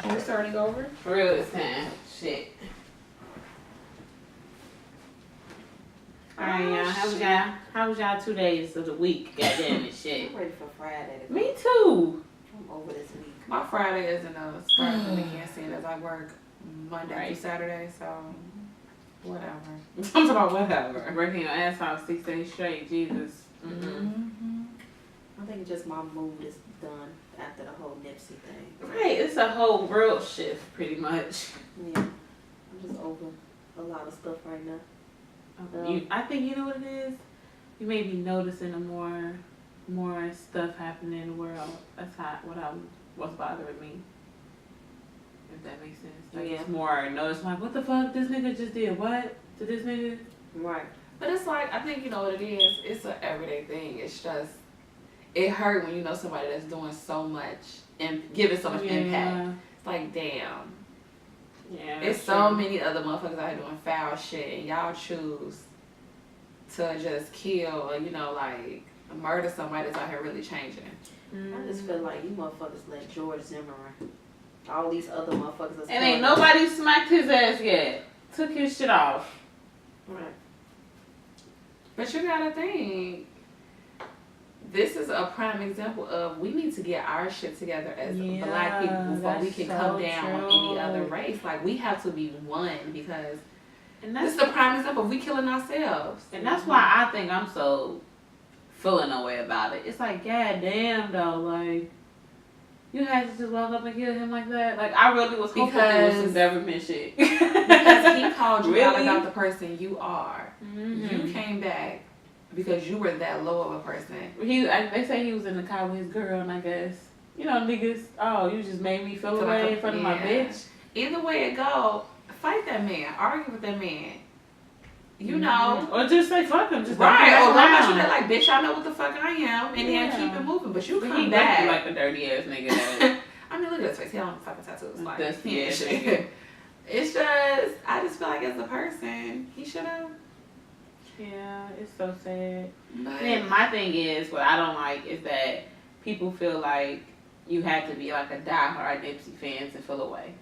We're starting over? For real this time. Shit. Alright, y'all. How was y'all 2 days of the week? Goddamn it, shit. I'm ready for Friday. Me too. I'm over this week. My Friday isn't a start of the weekend, seeing as I work Monday through Saturday, so whatever. I'm talking about whatever. Working your ass off 6 days straight, Jesus. I think just my mood is done after the whole Nipsey thing. Right, it's a whole world shift, pretty much. Yeah, I'm just over a lot of stuff right now. I think you know what it is. You may be noticing more stuff happening in the world. That's what's bothering me. If that makes sense. Like it's more noticing like, what the fuck? This nigga just did what to this nigga? Right. But it's like, I think you know what it is. It's an everyday thing. It's just, it hurt when you know somebody that's doing so much and giving so much impact. It's like, damn. Yeah. It's so many other motherfuckers out here doing foul shit, and y'all choose to just kill or, you know, like, murder somebody that's out here really changing. I just feel like you motherfuckers let George Zimmerman, all these other motherfuckers. And ain't nobody smacked his ass yet. Took his shit off. Right. But you gotta think, this is a prime example of we need to get our shit together as black people before we can come down on any other race. Like, we have to be one because this is the prime example of we killing ourselves. And that's why I think I'm so feeling a way about it. It's like, god damn though, like, you had to just walk up and kill him like that? Like, I really was hoping it was some government shit. Because he called you out about the person you are. You came back because you were that low of a person. They say he was in the car with his girl, and I guess, you know, niggas, you just made me feel away in front of my bitch. Either way it go, fight that man. Argue with that man. You know. Or just say fuck him. Just right. Or why not you that like, bitch, I know what the fuck I am. And then keep it moving. But you come back. Like a dirty ass nigga. I mean, look at his face. He don't fucking tattoos. Like, dusty ass nigga. It's just, I just feel like as a person, he should have. Yeah, it's so sad. But then my thing is, what I don't like is that people feel like you have to be like a diehard Nipsey fan to feel away.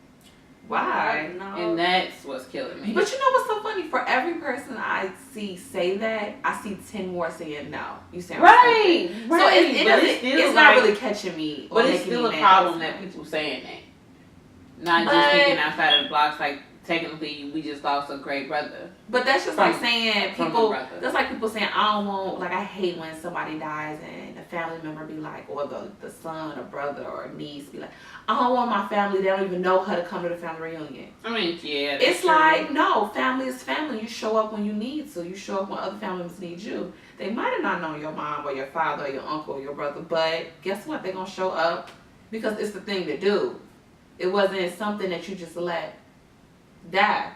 Why? No. And that's what's killing me. But you know what's so funny? For every person I see say that, I see 10 more saying no. You sound right. Stupid. So it's not really catching me. But it's still a problem that people saying that. Not just thinking outside of the box, like, technically we just lost a great brother. But that's just like saying people, that's like people saying, I don't want, like, I hate when somebody dies and a family member be like, or the son or brother or niece be like, I don't want my family, they don't even know how to come to the family reunion. I mean, yeah. It's true. Like, no, family is family. You show up when you need to. You show up when other family members need you. They might have not known your mom or your father or your uncle or your brother, but guess what? They're going to show up because it's the thing to do. It wasn't something that you just let die.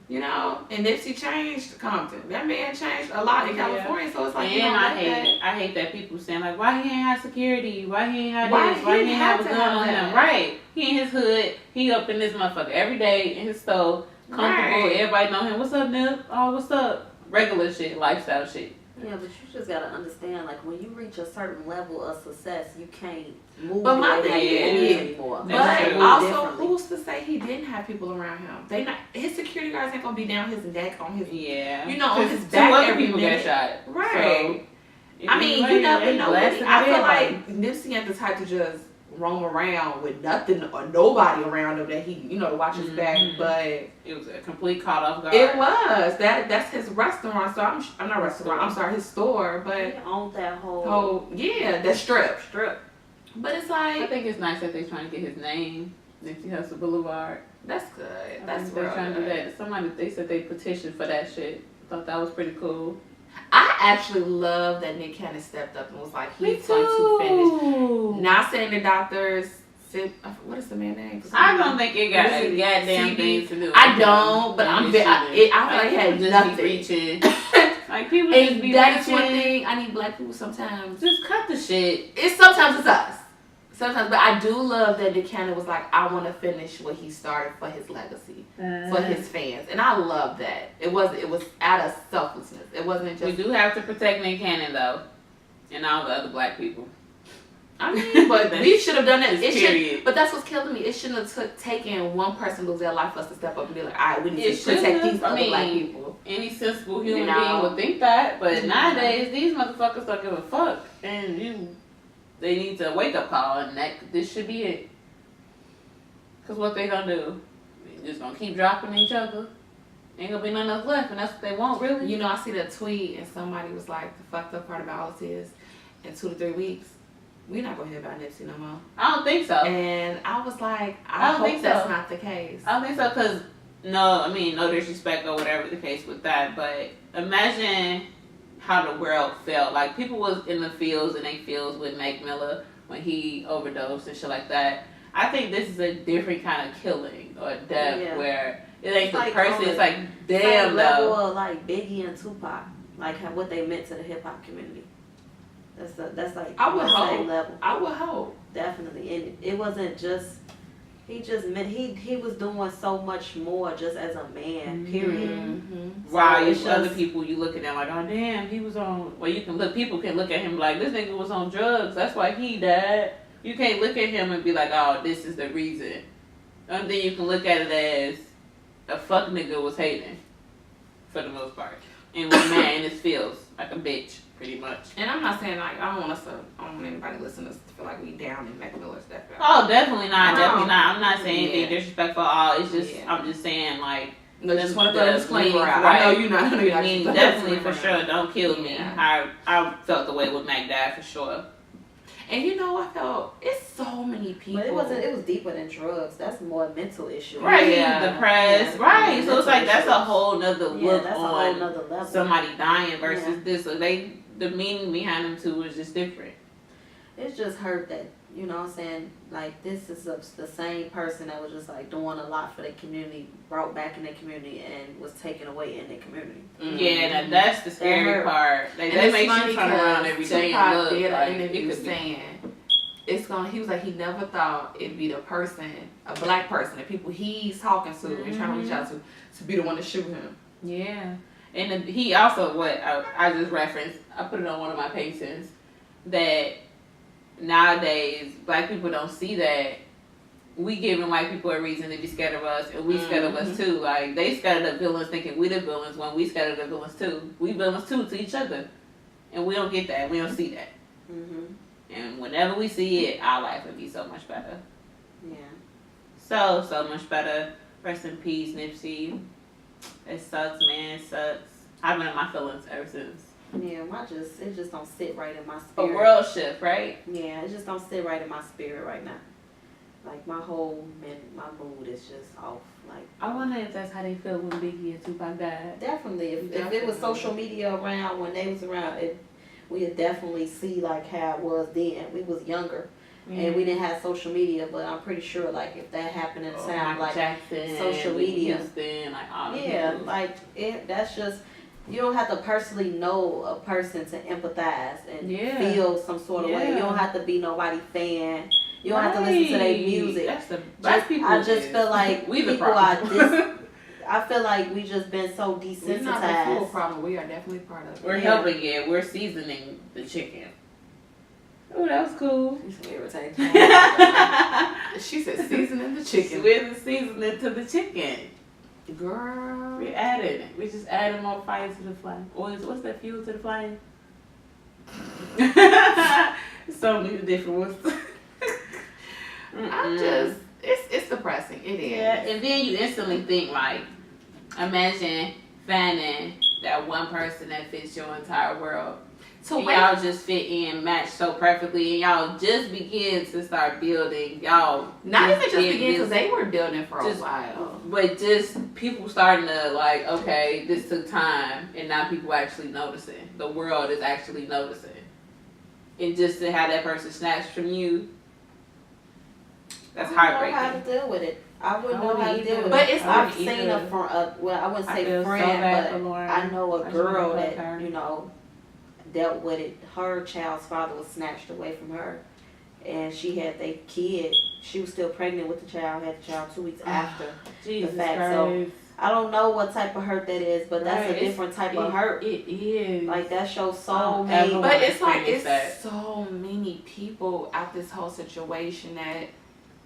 You know, and Nipsey changed Compton. That man changed a lot in California, so it's like, and I hate that people saying like, why he ain't have security? Why he ain't have this? Why he ain't have a gun on him? Right? He in his hood. He up in this motherfucker every day in his stove, comfortable. Right. Everybody know him. What's up, Nip? Oh, what's up? Regular shit, lifestyle shit. Yeah, but you just gotta understand, like, when you reach a certain level of success, you can't move anymore. But also, who's to say he didn't have people around him? His security guards ain't gonna be down his neck on his, you know, on his back. Every people minute. got shot. Right. So, I mean, you never know. I feel like Nipsey ain't the type to just roam around with nothing or nobody around him that he, you know, to watch his back, but it was a complete caught off guard. It was. That's his restaurant, so I'm not restaurant, I'm sorry, his store, but he owned that whole that strip. But it's like, I think it's nice that they're trying to get his name, Nipsey Hussle Boulevard. That's good. That's they're trying to do that. They said they petitioned for that shit. Thought that was pretty cool. I actually love that Nick Cannon stepped up and was like, he's going to finish. Not saying the doctors, what is the man's name? I don't think it got a goddamn thing to do with I don't, but I feel like it had nothing. Reaching. Like, people just be that is one thing I need black people sometimes. Just cut the shit. Sometimes it's us. Sometimes, but I do love that Nick Cannon was like, I want to finish what he started for his legacy, for his fans, and I love that. It was out of selflessness. It wasn't just. We do have to protect Nick Cannon though, and all the other black people. I mean, but we should have done that. But that's what's killing me. It shouldn't have taken one person lose their life for us to step up and be like, all right, we need to protect these other black people. Any sensible human being would think that, but nowadays these motherfuckers don't give a fuck, and they need to wake up call, and this should be it. Cause what they gonna do? They just gonna keep dropping each other. Ain't gonna be nothing else left, and that's what they want, really. You know, I see that tweet, and somebody was like, the fucked up part about all this is, in 2 to 3 weeks, we're not gonna hear about Nipsey no more. I don't think so. And I was like, I hope that's not the case. I don't think so, cause no disrespect or whatever the case with that, but imagine how the world felt. Like, people was in the fields and they fields with Mac Miller when he overdosed and shit like that. I think this is a different kind of killing or death where it ain't the person. It's like, damn, level of like Biggie and Tupac, like what they meant to the hip hop community. That's like I would hope. Same level. I would hope. Definitely, and it wasn't just. He just meant he was doing so much more just as a man. Period. Mm-hmm. Wow, so other people you look at them like, oh damn, he was on. Well, people can look at him like this nigga was on drugs. That's why he died. You can't look at him and be like, oh, this is the reason. And then you can look at it as a fuck nigga was hating, for the most part, and was mad in his feels like a bitch. Pretty much. And I'm not saying like I don't want anybody listening to feel like we down in Mac Miller's death. Oh, definitely not. Definitely not. I'm not saying anything disrespectful at all. It's just I'm just saying like. No, just want to throw a disclaimer out. Right. I know you're not. I mean, definitely for sure. Don't kill me. I felt the way with Mac died for sure. And you know, I felt it's so many people. But it was deeper than drugs. That's more a mental issue. Right. Depressed. Right. So it's like that's a whole nother look that's on a whole nother level. Somebody dying versus this. So the meaning behind them two is just different. It's just hurt that, you know what I'm saying, like this is the same person that was just like doing a lot for the community, brought back in the community and was taken away in the community. Mm-hmm. Yeah, that's the scary part. Like, that makes you turn around every day and look. Did an interview saying he was like he never thought it'd be the person, a black person, the people he's talking to and trying to reach out to be the one to shoot him. Yeah. And he also, I just referenced, I put it on one of my patients, that nowadays black people don't see that we giving white people a reason to be scared of us, and we scared of us too. Like, they scared of the villains thinking we the villains when we scared of the villains too. We villains too to each other. And we don't get that. We don't see that. Mm-hmm. And whenever we see it, our life would be so much better. Yeah. So much better. Rest in peace, Nipsey. It sucks, man. It sucks. I've been in my feelings ever since. Yeah, it just don't sit right in my spirit. A world shift, right? Yeah, it just don't sit right in my spirit right now. Like, my mood is just off. Like, I wonder if that's how they feel when Biggie and Tupac died. Definitely. If it was social media around when they was around, we'd definitely see like how it was then. We was younger. And we didn't have social media, but I'm pretty sure, like, if that happened in town, like, Jackson, social media. Houston, like, all like, that's just, you don't have to personally know a person to empathize and feel some sort of way. You don't have to be nobody's fan. You don't have to listen to their music. That's the black people. I just feel like people are I feel like we just been so desensitized. We're not the full problem. We are definitely part of it. We're helping it. We're seasoning the chicken. Oh, that was cool. She's irritating. She said seasoning the chicken. We're the seasoning to the chicken. Girl. We added it. We just added more fire to the flame. What's that fuel to the flame? So many different ones. It's depressing. It is. Yeah, and then you instantly think, like, imagine finding that one person that fits your entire world. So y'all just fit in, match so perfectly, and y'all just begin to start building. Y'all not even just begin, because they were building for a while. But just people starting to, like, okay, this took time, and now people actually noticing. The world is actually noticing. And just to have that person snatched from you, that's heartbreaking. I wouldn't know how to deal with it. I wouldn't know how to deal with it. But I've seen I wouldn't say friend, but I know a girl that, you know, dealt with it. Her child's father was snatched away from her, and she had their kid. She was still pregnant with the child, had the child 2 weeks after the fact. So I don't know what type of hurt that is, but that's a different type of hurt. It is. Like, that shows so many. But it's like, it's so many many people out this whole situation that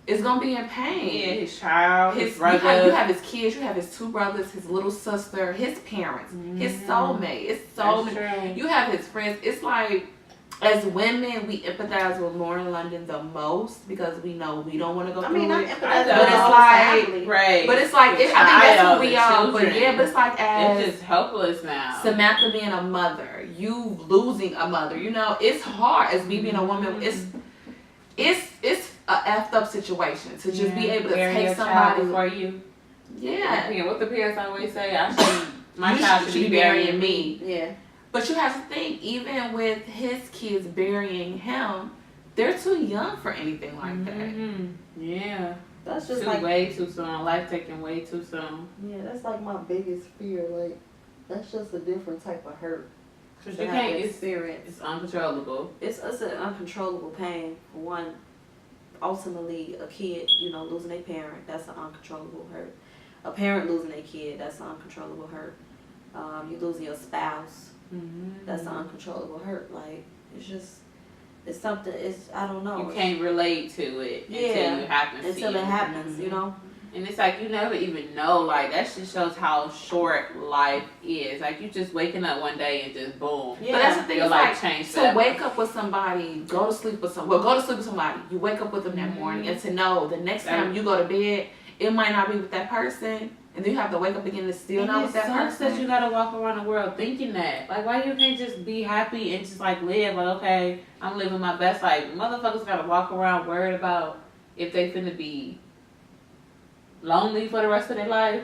is gonna be in pain. Yeah, his child, his brother. You have his kids, you have his two brothers, his little sister, his parents, his soulmate. It's so many. You have his friends. It's like, as women, we empathize with Lauren London the most because we know we don't want to go through it. I empathize, but it's like, right. But it's like, I think that's who we are. But yeah, but it's like, it's just helpless now. Samantha being a mother, you losing a mother, you know, it's hard as me being a woman. It's a effed up situation to just be able to take somebody for you. Yeah. What the parents always say, my child should be burying me. Yeah. But you have to think, even with his kids burying him, they're too young for anything like that. Yeah. That's just way too soon. Life taken way too soon. Yeah, that's like my biggest fear. Like, that's just a different type of hurt. Because you can't experience. It's uncontrollable. It's an uncontrollable pain. For one, ultimately, a kid, losing their parent, that's an uncontrollable hurt. A parent losing their kid, that's an uncontrollable hurt. You losing your spouse, that's an uncontrollable hurt. Like, it's something, I don't know. You can't relate to it until it happens, you know? And it's like, you never even know. Like, that just shows how short life is. Like, you just waking up one day and just boom. Yeah. But that's the thing. Your life changed. To wake up with somebody, go to sleep with somebody. You wake up with them that morning, and to know the next time you go to bed, it might not be with that person. And then you have to wake up again and still not with that person. That you gotta walk around the world thinking that. Like, why you can't just be happy and just like live? Like, okay, I'm living my best life. Motherfuckers gotta walk around worried about if they finna be lonely for the rest of their life.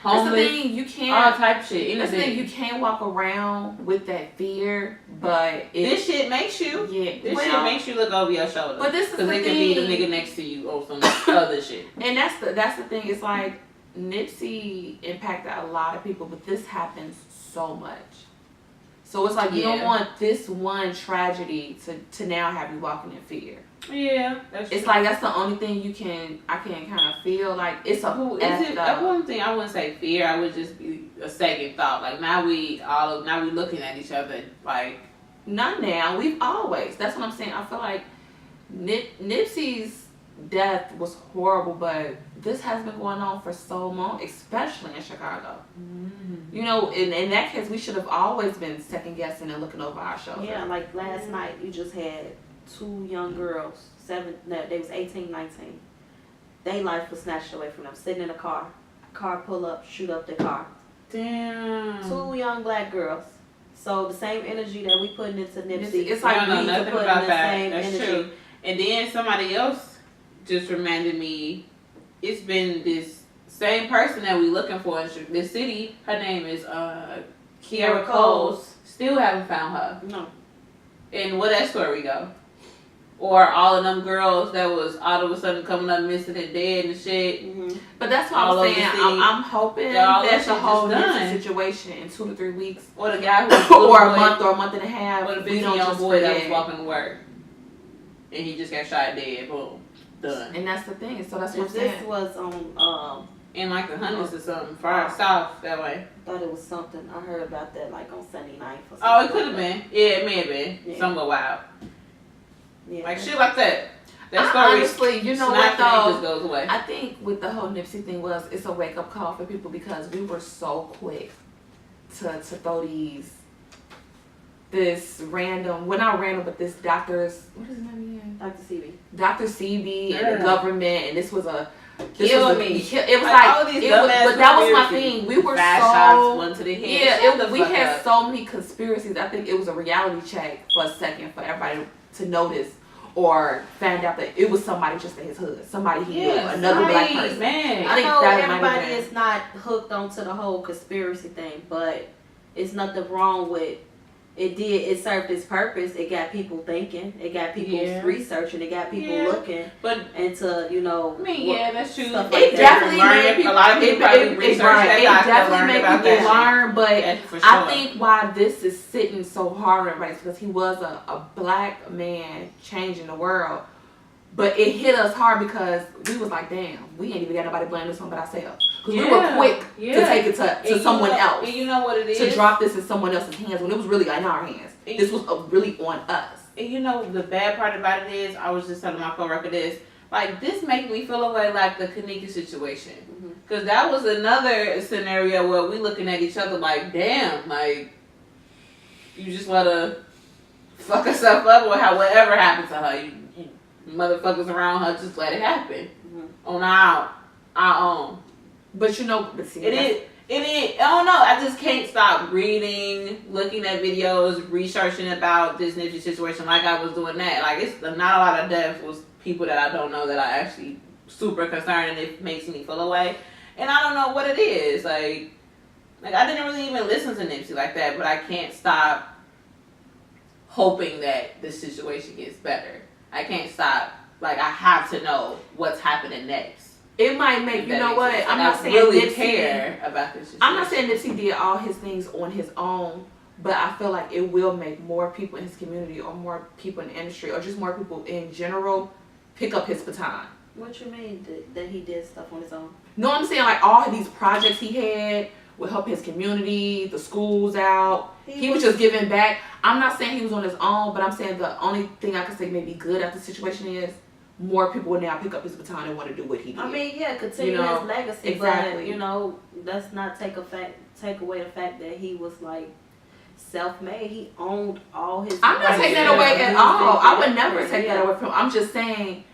Homeless. That's the thing, you can't. All type of shit. That's the thing, you can't walk around with that fear, but this shit makes you. Yeah. This shit makes you look over your shoulder. But this is the thing. Because it could be the nigga next to you or some other shit. And that's the thing. It's like, Nipsey impacted a lot of people, but this happens so much. So it's like, you don't want this one tragedy to now have you walking in fear. Yeah, that's it's true. Like, that's the only thing I can kind of feel like it's a one thing. I wouldn't say fear. I would just be a second thought. Like, now we looking at each other like, not now. We've always. That's what I'm saying. I feel like Nipsey's death was horrible, but this has been going on for so long, especially in Chicago. You know, in that case, we should have always been second guessing and looking over our shoulder. Yeah, like last night, you just had two young girls, they was 18, 19. Their life was snatched away from them, sitting in a car. Car pull up, shoot up the car. Damn. Two young black girls. So the same energy that we putting into Nipsey, it's like we need to put in the same That's energy. True. And then somebody else just reminded me, it's been this same person that we looking for in this city. Her name is Kiara Coles. Still haven't found her. No. And where that story go? Or all of them girls that was all of a sudden coming up missing and dead and shit. But that's what I'm saying. I'm hoping that's a whole Nipsey situation in 2 to 3 weeks. Or the guy who or a month and a half. Or the big young boy that was walking to work. And he just got shot dead. Boom. Done. And that's the thing. So that's what I'm saying. This was on in like the hundreds or something, far south that way. I thought it was something. I heard about that like on Sunday night. Or something. Oh, it could have been. Yeah, it may have been. Somewhere wild. Yeah. Like shit like that. That story, honestly, you know what though? Just goes away. I think with the whole Nipsey thing it's a wake up call for people because we were so quick to throw this random, well not random, but this doctor's, what is his name again? Dr. CB and the government, and this was a, it was but that was my thing. We were so, one to the head. Yeah, we had so many conspiracies. I think it was a reality check for a second for everybody to notice or find out that it was somebody just in his hood, somebody he knew, another black person. Man. I know everybody is not hooked onto the whole conspiracy thing, but it's nothing wrong with it served its purpose. It got people thinking. It got people researching. It got people looking. But into, that's true. It definitely made people. A lot of people probably research that. It definitely made people learn. But I think why this is sitting so hard on everybody is because he was a black man changing the world. But it hit us hard because we was like, damn, we ain't even got nobody blame this one but ourselves. Because we were quick to take it to someone else. And you know what it is? To drop this in someone else's hands when it was really in our hands. This was really on us. you know, the bad part about it is, I was just telling my coworker this, like, this makes me feel away like the Kanika situation. Because that was another scenario where we looking at each other like, damn, like, you just want to fuck herself up or whatever happened to her. You motherfuckers around her, just let it happen. On our own. But you know, it is. I don't know. I just can't stop reading, looking at videos, researching about this Nipsey situation like I was doing that. Like, it's not a lot of deaths was people that I don't know that I actually super concerned, and it makes me feel away. And I don't know what it is. Like I didn't really even listen to Nipsey like that, but I can't stop hoping that the situation gets better. I can't stop. Like, I have to know what's happening next. It might make, you know what, I'm not saying really Nipsey care about this situation. I'm not saying Nipsey did all his things on his own, but I feel like it will make more people in his community or more people in the industry or just more people in general pick up his baton. What you mean that he did stuff on his own? No, I'm saying like all of these projects he had would help his community, the schools out. He was just giving back. I'm not saying he was on his own, but I'm saying the only thing I could say maybe good at the situation is more people will now pick up his baton and want to do what he did. I mean, yeah, continue his legacy, exactly. But let's not take away the fact that he was like self-made. He owned all his. I'm not taking that away at all. I would never take that away from him. I'm just saying,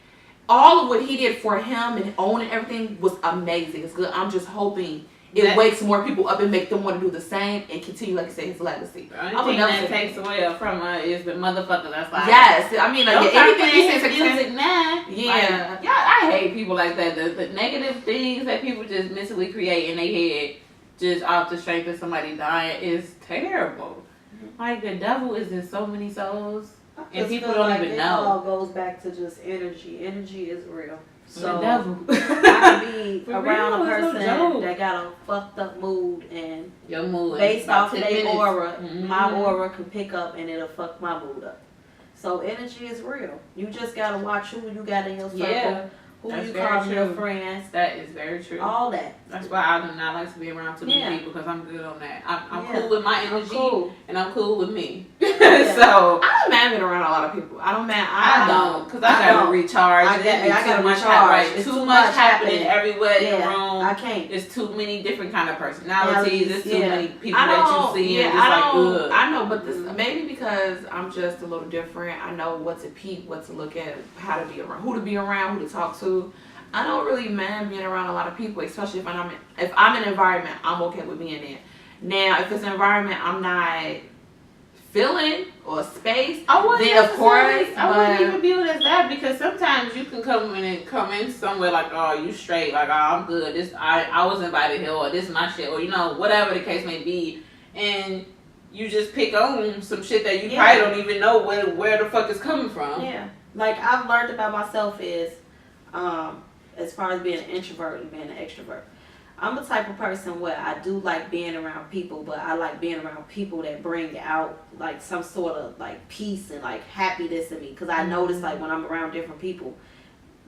all of what he did for him and owning everything was amazing. It's good. I'm just hoping it wakes more people up and make them want to do the same and continue, like you say, his legacy. The only thing that takes away from her is the motherfucker that's like, yes, I mean, like, anything you say, music now. Yeah. Like, I hate people like that. The negative things that people just mentally create in their head just off the strength of somebody dying is terrible. Like, the devil is in so many souls, and people don't even know. It all goes back to just energy. Energy is real. So the devil. I can be around a person that got a fucked up mood, and your mood based off their aura, my aura can pick up and it'll fuck my mood up. So energy is real. You just gotta watch who you got in your circle, who you call your friends. That is very true. All that. That's why I do not like to be around too many people, because I'm good on that. I'm cool with my energy, and I'm cool with me. So I don't mind being around a lot of people. I don't, because I gotta recharge. I gotta recharge. It's too much happening everywhere in the room. I can't. There's too many different kind of personalities. There's too many people that you see. I know, but this maybe because I'm just a little different. I know what to peep, what to look at, how to be around, who to be around, who to talk to. I don't really mind being around a lot of people, especially if I'm in an environment I'm okay with being in. Now, if it's an environment I'm not feeling or space, then of course I wouldn't even view it as that, because sometimes you can come in somewhere like, oh, you straight, like, oh, I'm good. This I was invited here, or this is my shit, or whatever the case may be, and you just pick on some shit that you probably don't even know where the fuck is coming from. Yeah, like I've learned about myself is, as far as being an introvert and being an extrovert. I'm the type of person where I do like being around people, but I like being around people that bring out like some sort of like peace and like happiness in me. Because I notice like when I'm around different people,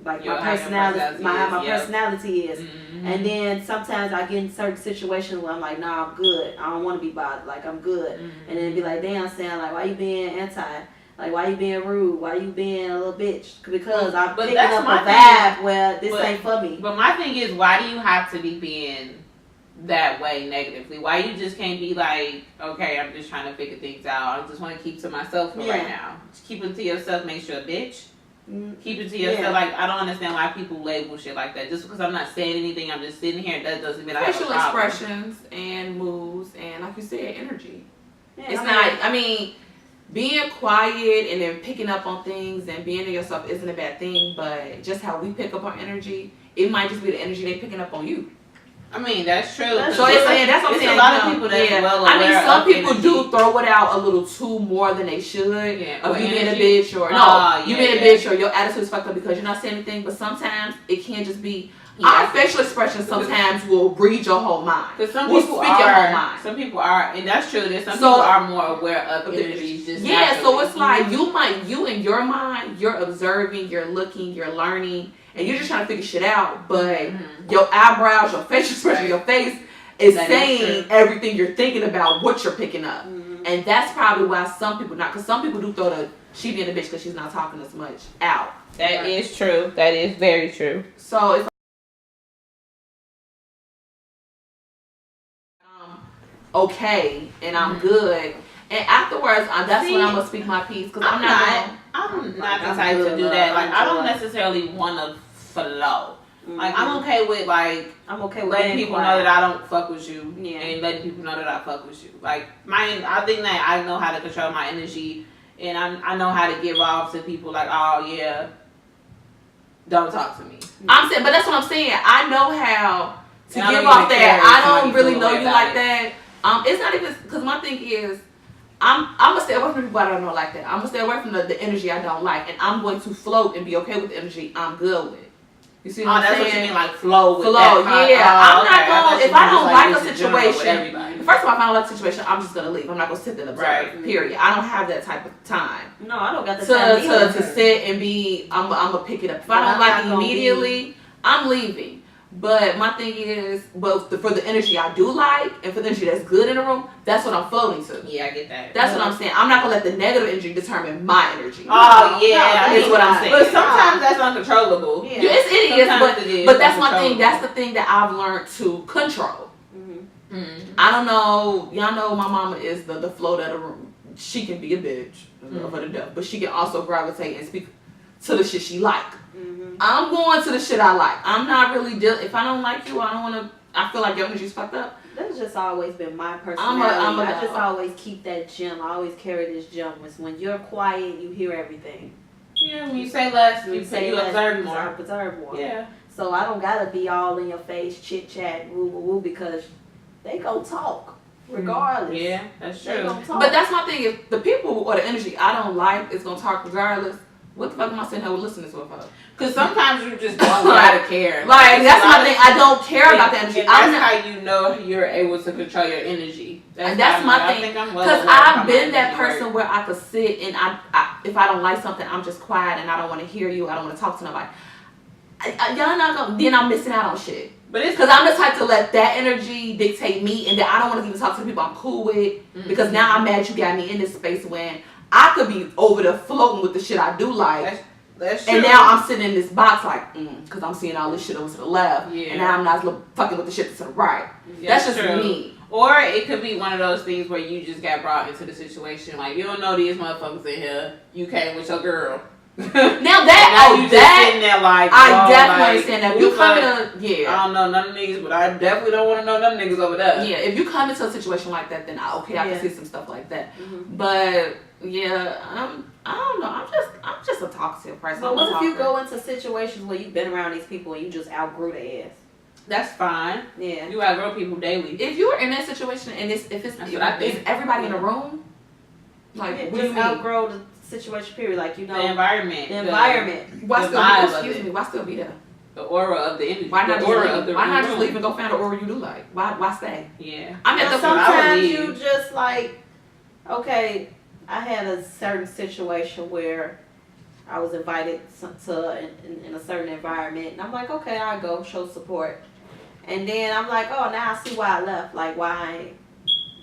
like my personality is. And then sometimes I get in certain situations where I'm like, nah, I'm good. I don't want to be bothered. Like, I'm good. And then be like, damn, Sam, like, why you being anti? Like, why you being rude? Why you being a little bitch? Because I'm picking up a vibe where this ain't for me. But my thing is, why do you have to be being that way negatively? Why you just can't be like, okay, I'm just trying to figure things out. I just want to keep to myself for right now. Just keep it to yourself, makes you a bitch. Keep it to yourself. Like, I don't understand why people label shit like that. Just because I'm not saying anything, I'm just sitting here, that doesn't mean I have a problem. Facial expressions and moves and, like you said, energy. Yeah, being quiet and then picking up on things and being to yourself isn't a bad thing, but just how we pick up on energy, it might just be the energy they picking up on you. I mean, that's true. So that's what I'm saying. A lot of people that's well aware some people do throw it out a little too more than they should. Yeah. Of you being a bitch or you being a bitch or your attitude's fucked up because you're not saying anything. But sometimes it can't just be. Our facial expressions sometimes will read your whole mind. Because some people are, and that's true. That some people are more aware of energies. So it's like you in your mind, you're observing, you're looking, you're learning. And you're just trying to figure shit out, but your eyebrows, your facial expression, your face is saying everything you're thinking about, what you're picking up. And that's probably why some people not, because some people do throw she being a bitch because she's not talking as much out. That is true. That is very true. So it's okay and I'm good, and afterwards that's when I'm gonna speak my piece because I'm not the type to do that. Like I don't necessarily want to flow. Like I'm okay with letting people know that I don't fuck with you, and letting people know that I fuck with you. Like I think that I know how to control my energy, and I know how to give off to people. Like, oh yeah, don't talk to me. I'm saying, but that's what I'm saying. I know how to give off that. I don't really know you like that. It's not even because my thing is. I'm gonna stay away from people I don't know like that. I'm gonna stay away from the energy I don't like, and I'm going to float and be okay with the energy I'm good with. You see what I'm saying? That's what you mean, like flow with that. I'm not going. If I don't like a situation, first of all, if I don't like a situation, I'm just gonna leave. I'm not gonna sit there and observe. Right. Period. I don't have that type of time. No, I don't got the time to sit and be. I'm gonna pick it up. If I don't like it immediately, I'm leaving. But my thing is, for the energy I do like, and for the energy that's good in the room, that's what I'm floating to. Yeah, I get that. That's what I'm saying. I'm not gonna let the negative energy determine my energy. Oh yeah, that's what I'm saying. But sometimes that's uncontrollable. Yeah, it is. But that's my thing. That's the thing that I've learned to control. I don't know. Y'all know my mama is the float of the room. She can be a bitch, for the death, but she can also gravitate and speak to the shit she like. I'm going to the shit I like. I'm not really if I don't like you, I don't want to. I feel like your energy's fucked up. That's just always been my personality. I just always keep that gem. I always carry this gem. It's when you're quiet, you hear everything. Yeah, when you say less, you observe more. Observe more. Yeah. So I don't gotta be all in your face, chit chat, woo woo woo, because they gon' talk regardless. Yeah, that's true. But that's my thing. If the people or the energy I don't like is gonna talk regardless, what the fuck am I sitting here listening to it for? Because sometimes you just don't gotta care. Like, that's my thing. I don't care about the energy. That's how you know you're able to control your energy. That's my thing. Because I've been that person where I could sit and I if I don't like something, I'm just quiet and I don't want to hear you. I don't want to talk to nobody. Y'all not gonna. Then I'm missing out on shit. But it's because I'm the type to let that energy dictate me, and then I don't want to even talk to the people I'm cool with because now I'm mad you got me in this space when I could be over there floating with the shit I do like. That's true. And now I'm sitting in this box like, because I'm seeing all this shit over to the left, and now I'm not fucking with the shit to the right. That's just true. Me. Or it could be one of those things where you just got brought into the situation. Like, you don't know these motherfuckers in here. You came with your girl. Now that, you just sitting there like, I definitely understand that. You come in I don't know none of niggas, but I definitely don't want to know none niggas over there. Yeah, if you come into a situation like that, then I can see some stuff like that. But yeah, I don't know. I'm just a talkative person. But what if you go into situations where you've been around these people and you just outgrew their ass? That's fine. Yeah, you outgrow people daily. If you are in that situation and is everybody in the room, like just outgrow the situation. Period. Like the environment. The environment. Why still be there? The aura of the energy. Why not just leave and go find the aura you do like? Why stay? Yeah. Sometimes you just like, okay, I had a certain situation where I was invited to in a certain environment, and I'm like, okay, I'll go show support. And then I'm like, oh, now I see why I left. Like, why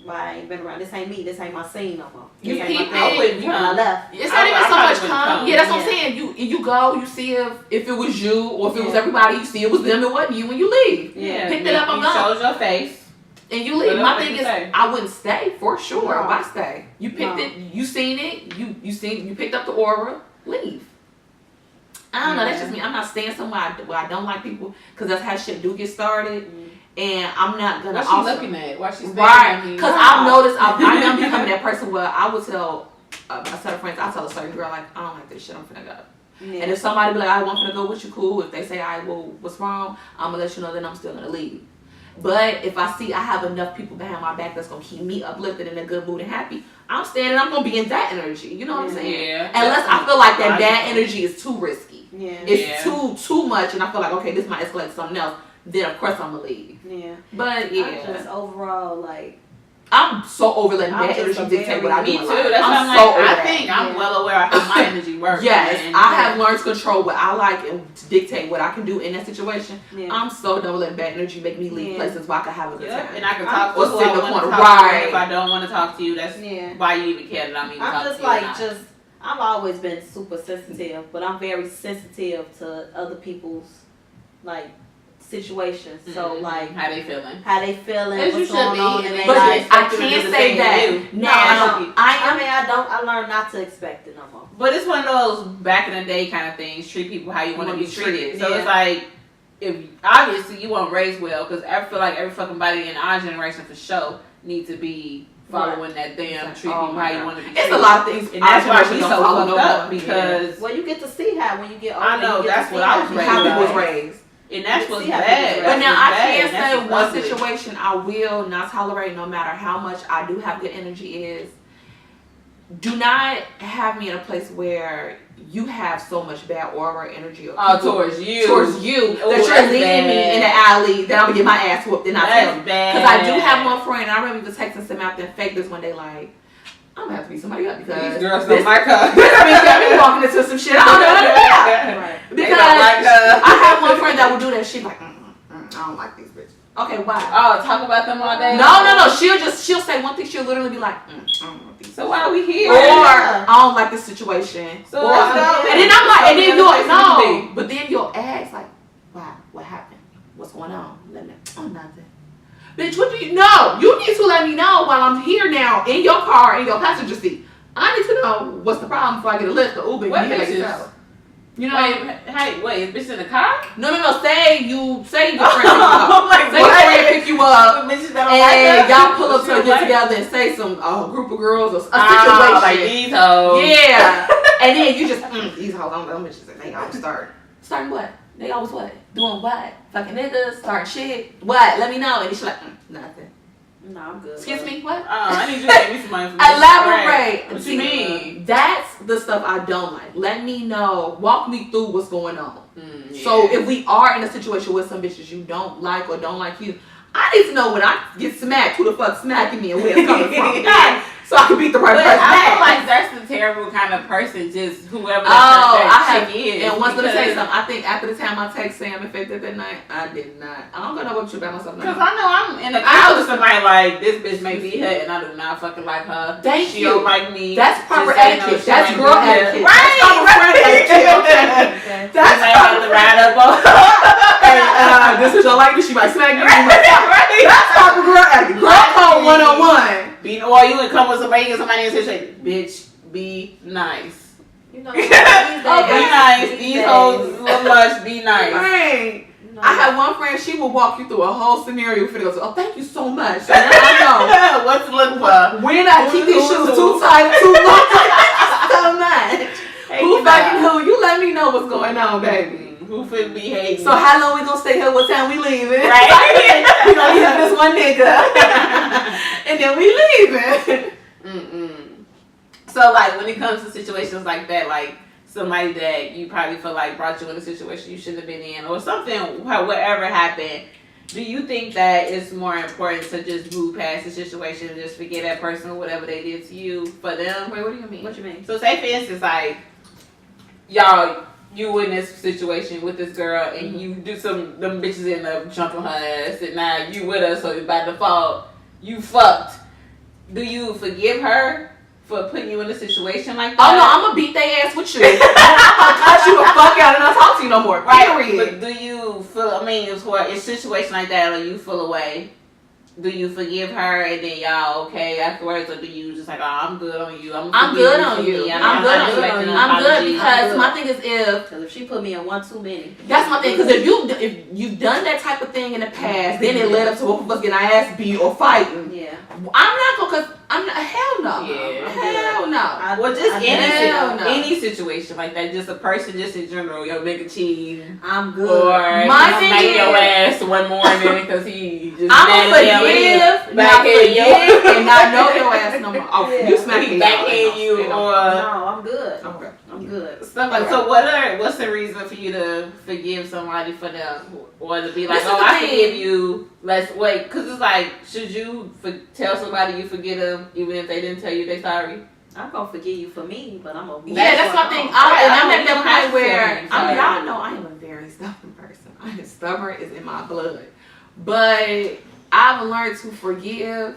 I ain't been around. This ain't me. This ain't my scene no more. You keep it. I left. It's not even so much come. Yeah, that's what I'm saying. You go, you see if it was you or if it was everybody. You see it was them. It wasn't you when you leave. Yeah, picked it up. I'm gone. You showed your face. And you leave. My thing is, I wouldn't stay for sure. No. Why stay? You picked it. You seen it. You picked up the aura. Leave. I don't know. That's just me. I'm not staying somewhere where I don't like people because that's how shit do get started. And I'm not gonna. What's she looking at? Why she's right? Because I've noticed. I am becoming that person where I would tell a set of friends. I tell a certain girl like, I don't like this shit. I'm finna go. Yeah. And if somebody be like, I want to go with you, cool. If they say, well, what's wrong? I'm gonna let you know. Then I'm still gonna leave. But if I see I have enough people behind my back that's gonna keep me uplifted in a good mood and happy, I'm staying and I'm gonna be in that energy. You know what I'm saying? Yeah. Unless I feel like that bad energy is too risky. Yeah. It's too much, and I feel like okay, this might escalate to something else. Then of course I'm gonna leave. Yeah. But yeah. Just overall like. I'm so over letting bad energy dictate what I do. Me too. That's I'm so like, I think I'm well aware of how my energy works. Yes, I have learned to control what I like and to dictate what I can do in that situation. Yeah. I'm so done with letting bad energy make me leave places where I can have a good time. And I can talk to you. If I don't want to talk to you, that's why you even care that I'm even talking to you. I've always been super sensitive, but I'm very sensitive to other people's like situations. So like how they feeling, what's going on in their but life. I can't say that. No, I learned not to expect it no more. But it's one of those back in the day kind of things. Treat people how you want to be treated. So it's like, if obviously you won't raise well, because I feel like every fucking body in our generation for sure needs to be following that damn treat people how you want to be treated. It's a lot of things, and that's why we so fucked up because well, you get to see how when you get older. I know that's what I was raised. How people was raised. And that's what's bad. But now I can say one situation I will not tolerate, no matter how much I do have good energy, is do not have me in a place where you have so much bad aura energy towards you that you're leading me in the alley that I'm gonna get my ass whooped and I tell you. Because I do have one friend, I remember even texting some out there fake this one day like, I'm gonna have to beat somebody up because these girls don't like her. This bitch got me walking into some shit I don't know nothing about. Right. Because I have one friend that will do that. She's like, I don't like these bitches. Okay, why? Oh, talk about them all day? No. She'll say one thing. She'll literally be like, I don't like these. So why are we here? Or I don't like this situation. So and then I'm like, and then you'll no. But then you'll ask like, wow, what happened? What's going on? Nothing. Bitch, what do you know? You need to let me know while I'm here now in your car, in your passenger seat. I need to know what's the problem before I get a lift or Uber. What bitches? You know, wait, is bitch in the car? No. Say your friend pick you up. Say your friend pick you up, and y'all pull up to get together and say some group of girls or a situation. Like these hoes. Yeah, and then you just these hoes. I'm bitches and they always starting what? They always what? Doing what? Fucking niggas, starting shit. What? Let me know. And she's like, nothing. No, I'm good. Excuse me, what? I need you to give me some more information. Elaborate. What you mean? That's the stuff I don't like. Let me know. Walk me through what's going on. So if we are in a situation with some bitches you don't like or don't like you, I need to know when I get smacked, who the fuck smacking me and where it's coming from. So I can beat the right person. I feel like that's the terrible kind of person, just whoever that chick is. And once let me say something, I think after the time I text Sam and Faith that night, I did not. I don't know what you about myself now. Because I know I'm in a car with somebody like, this bitch may be her and I do not fucking like her. Thank you. She don't like me. That's proper etiquette. That's girl etiquette. Right. That's proper ride up on. This is your like this, she might smack you. That's proper girl etiquette. Girl code 101. Or you would come with somebody and somebody and say, bitch, be nice. You know, be nice. These hoes must be nice. Right. No. I had one friend, she would walk you through a whole scenario for goes, oh, thank you so much. And I know. What's to look for? When I keep these shoes too tight or too long, so much. Who fucking who? You let me know what's going on, baby. Who fit behave? So how long we gonna stay here? What time we leaving? Right. We gonna leave this one nigga, and then we leaving. So like when it comes to situations like that, like somebody that you probably feel like brought you in a situation you shouldn't have been in, or something, whatever happened. Do you think that it's more important to just move past the situation and just forget that person or whatever they did to you for them? Wait, what do you mean? What you mean? So say for instance, like you in this situation with this girl and you do them bitches end up jumping her ass and now you with her, so by default you fucked. Do you forgive her for putting you in a situation like that? Oh no, I'm gonna beat their ass with you. I'm gonna cut you the fuck out and not talk to you no more. Period. Right. But do you feel? I mean, it's a situation like that, or you feel away. Do you forgive her and then y'all okay afterwards, or do you just like, oh, I'm good on you? I'm good on you. I'm good because my thing is if she put me in one too many. That's my thing, because if you've done that type of thing in the past, then it led up to both of us getting our ass beat or fighting. Yeah. I'm not gonna, cause I'm not. Hell no. Yeah. Hell no. Well, just any situation like that, just a person, just in general, your nigga cheating. I'm good. Or my thing is your ass one morning because he just I'm forgive, not forgive, and not know your ass no more. Oh, you smacking backhand you, or no, I'm good. Okay. I'm good. Stuff like so. What's the reason for you to forgive somebody for them, or to be like, oh, I forgive you. Let's wait, because it's like, should you tell somebody you forgive them even if they didn't tell you they sorry? I'm gonna forgive you for me, but I'm gonna. Yeah, that's my thing. I'm at that point where y'all know I am a very stubborn person. I am stubborn. It's in my blood, but I've learned to forgive.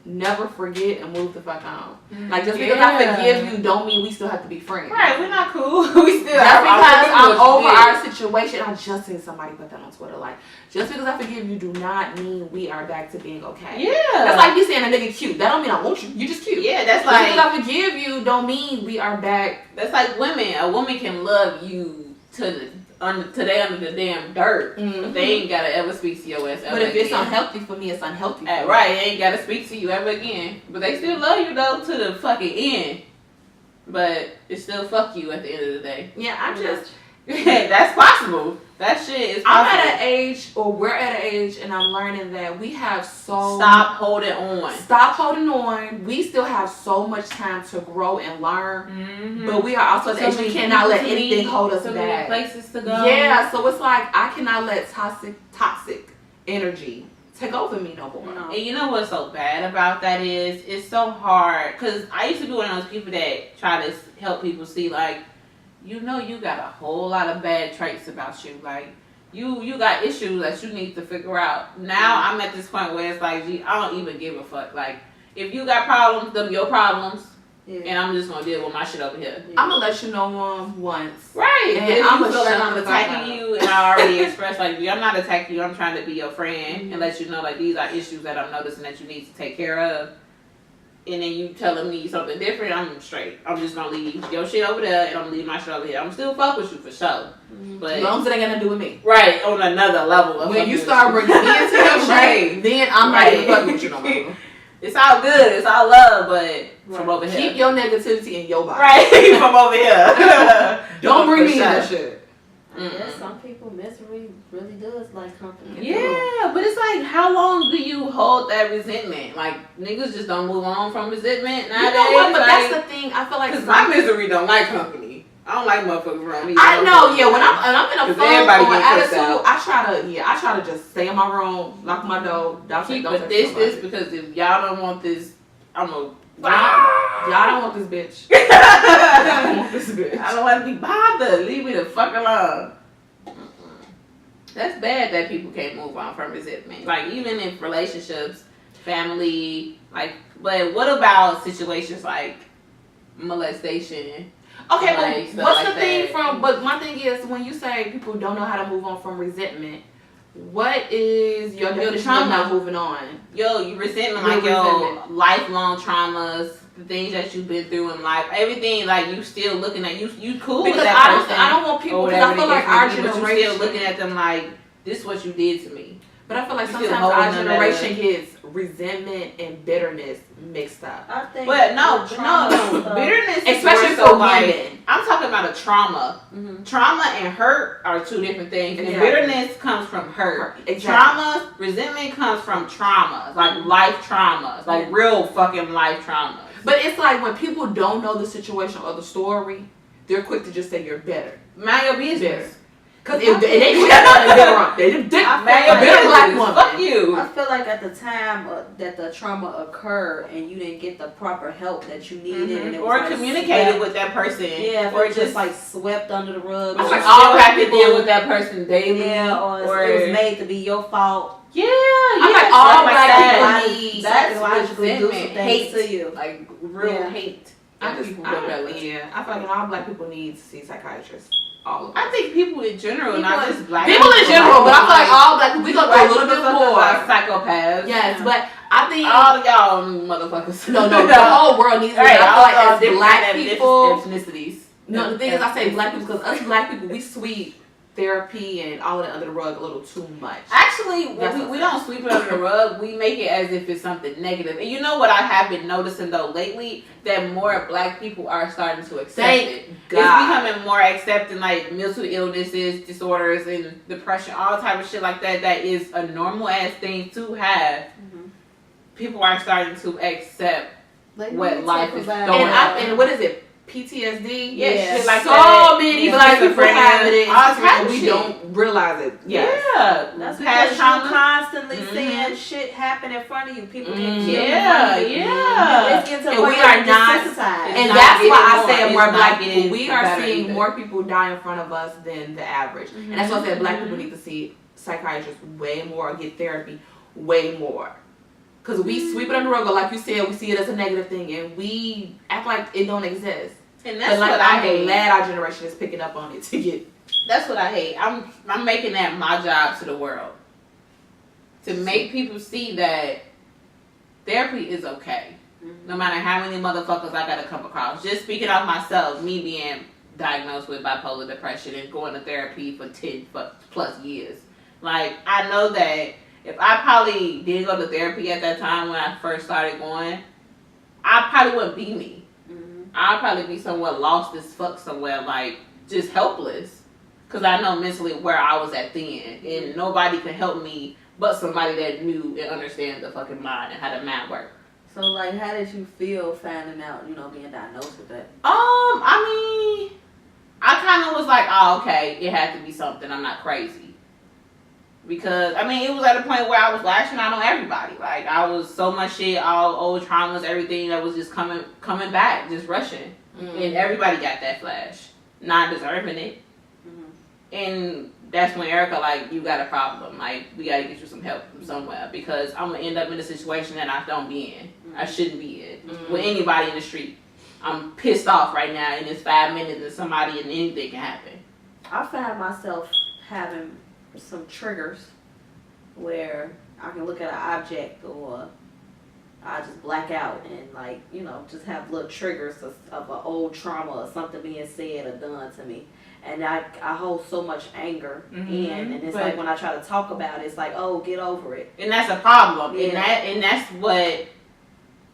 never forget and move the fuck on. Like, just because I forgive you don't mean we still have to be friends. Right, we're not cool. We still just because I'm over our situation. I just seen somebody put that on Twitter. Like, just because I forgive you do not mean we are back to being okay. Yeah. That's like you saying a nigga cute. That don't mean I want you. You just cute. Yeah, that's just like. Just because I forgive you don't mean we are back. That's like women. A woman can love you to under the damn dirt. Mm-hmm. They ain't gotta ever speak to your ass ever. But if it's unhealthy for me, it's unhealthy for me. Right, they ain't gotta speak to you ever again. But they still love you though to the fucking end. But it still fuck you at the end of the day. Yeah, I'm just that's possible. That shit is possible. I'm at an age, or we're at an age, and I'm learning that we have Stop holding on. Stop holding on. We still have so much time to grow and learn. Mm-hmm. But we are also at the age we cannot let anything hold us back. Places to go. Yeah, so it's like I cannot let toxic energy take over me no more. No. And you know what's so bad about that is it's so hard. Because I used to be one of those people that try to help people see like, you know, you got a whole lot of bad traits about you. Like, you got issues that you need to figure out. Now I'm at this point where it's like, gee, I don't even give a fuck. Like, if you got problems, them your problems. Yeah. And I'm just gonna deal with my shit over here. Yeah. I'm gonna let you know once. Right. And I'm gonna feel like I'm attacking you, and I already expressed like, I'm not attacking you. I'm trying to be your friend and let you know like these are issues that I'm noticing that you need to take care of. And then you telling me something different, I'm straight. I'm just gonna leave your shit over there, and I'm gonna leave my shit over here. I'm still fuck with you for sure. But as long as it ain't gonna do with me. Right, on another level. Of when you start bringing me into your shit, then I'm not even fucking with you no more. It's all good, it's all love, but from over here. Keep your negativity in your body. Right, from over here. Don't bring me in that shit. Yeah, some people misery really does like company. Yeah, but it's like, how long do you hold that resentment? Like, niggas just don't move on from resentment nowadays. You know what? But like, that's the thing. I feel like because my misery don't like company. I don't like motherfuckers around me. I know. Yeah, when I'm in a fun or attitude, I try to just stay in my room, lock my door. Keep this because if y'all don't want this, I'm gonna. Y'all don't want this bitch. I don't want this bitch. I don't want to be bothered. Leave me the fuck alone. That's bad that people can't move on from resentment. Like, even in relationships, family, like, but what about situations like molestation? Okay, but what's the thing but my thing is, when you say people don't know how to move on from resentment, what is your definition of not moving on? You resentment, like your lifelong traumas, the things that you've been through in life, everything, like you still looking at you cool because with that person. I don't want people, because I feel like our generation, but you still looking at them like, this is what you did to me. But I feel like sometimes our generation gets resentment and bitterness mixed up. I think no, bitterness, especially for women. I'm talking about a trauma. Mm-hmm. Trauma and hurt are two different things. And bitterness comes from hurt. Exactly. Trauma, resentment comes from traumas, like life traumas, like real fucking life traumas. But it's like when people don't know the situation or the story, they're quick to just say you're better. Mind your business. Because if they didn't have nothing bitter on, they didn't a bitter black woman. Fuck you. I feel like at the time that the trauma occurred and you didn't get the proper help that you needed, and it was or communicated with that person, or just like swept under the rug. I was like, all have to deal with that person daily, or it was made to be your fault. Yeah, I'm like all black people need psychologically do some things to you, like real hate. I feel like all black people need to see psychiatrists. All of us. I think people in general, not just black people in general, but I feel like all black people, we go through a little bit more. Psychopaths. Yes, but I think all y'all motherfuckers. No, the whole world needs to. I feel like as black people, ethnicities. No, the thing is, I say black people because us black people, we sweep therapy and all of that under the rug a little too much. Actually, we don't sweep it under the rug. We make it as if it's something negative. And you know what I have been noticing though lately? That more black people are starting to accept it. It's becoming more accepting, like mental illnesses, disorders, and depression, all type of shit like that. That is a normal ass thing to have. Mm-hmm. People are starting to accept what life is throwing. And what is it? PTSD, shit like so that. Many black people have it, and we don't realize it. That's because you constantly seeing shit happen in front of you. People can kill you. And we are not, and that's why I say more black people. We are seeing more people die in front of us than the average, and that's why I said black people need to see psychiatrists way more, get therapy way more. Because we sweep it under the rug, like you said, we see it as a negative thing, and we act like it don't exist. And that's like, what I'm glad our generation is picking up on it to get. That's what I hate. I'm making that my job to the world. To make people see that therapy is okay. Mm-hmm. No matter how many motherfuckers I gotta come across. Just speaking of myself, me being diagnosed with bipolar depression and going to therapy for 10 plus years. Like, I know that if I probably didn't go to therapy at that time when I first started going, I probably wouldn't be me. Mm-hmm. I'd probably be somewhere lost as fuck somewhere, like, just helpless. Because I know mentally where I was at then. And nobody can help me but somebody that knew and understands the fucking mind and how the mind works. So, like, how did you feel finding out, being diagnosed with that? I mean, I kind of was like, oh, okay, it had to be something. I'm not crazy. Because, I mean, it was at a point where I was lashing out on everybody. Like, I was so much shit, all old traumas, everything that was just coming back, just rushing. Mm-hmm. And everybody got that flash. Not deserving it. Mm-hmm. And that's when Erica, like, you got a problem. Like, we got to get you some help from somewhere. Because I'm going to end up in a situation that I don't be in. Mm-hmm. I shouldn't be in. Mm-hmm. With anybody in the street. I'm pissed off right now, and it's 5 minutes and somebody and anything can happen. I find myself having some triggers where I can look at an object or I just black out and, like, just have little triggers of an old trauma or something being said or done to me. And I hold so much anger in, and it's like when I try to talk about it, it's like, oh, get over it. And that's a problem. Yeah. And that's what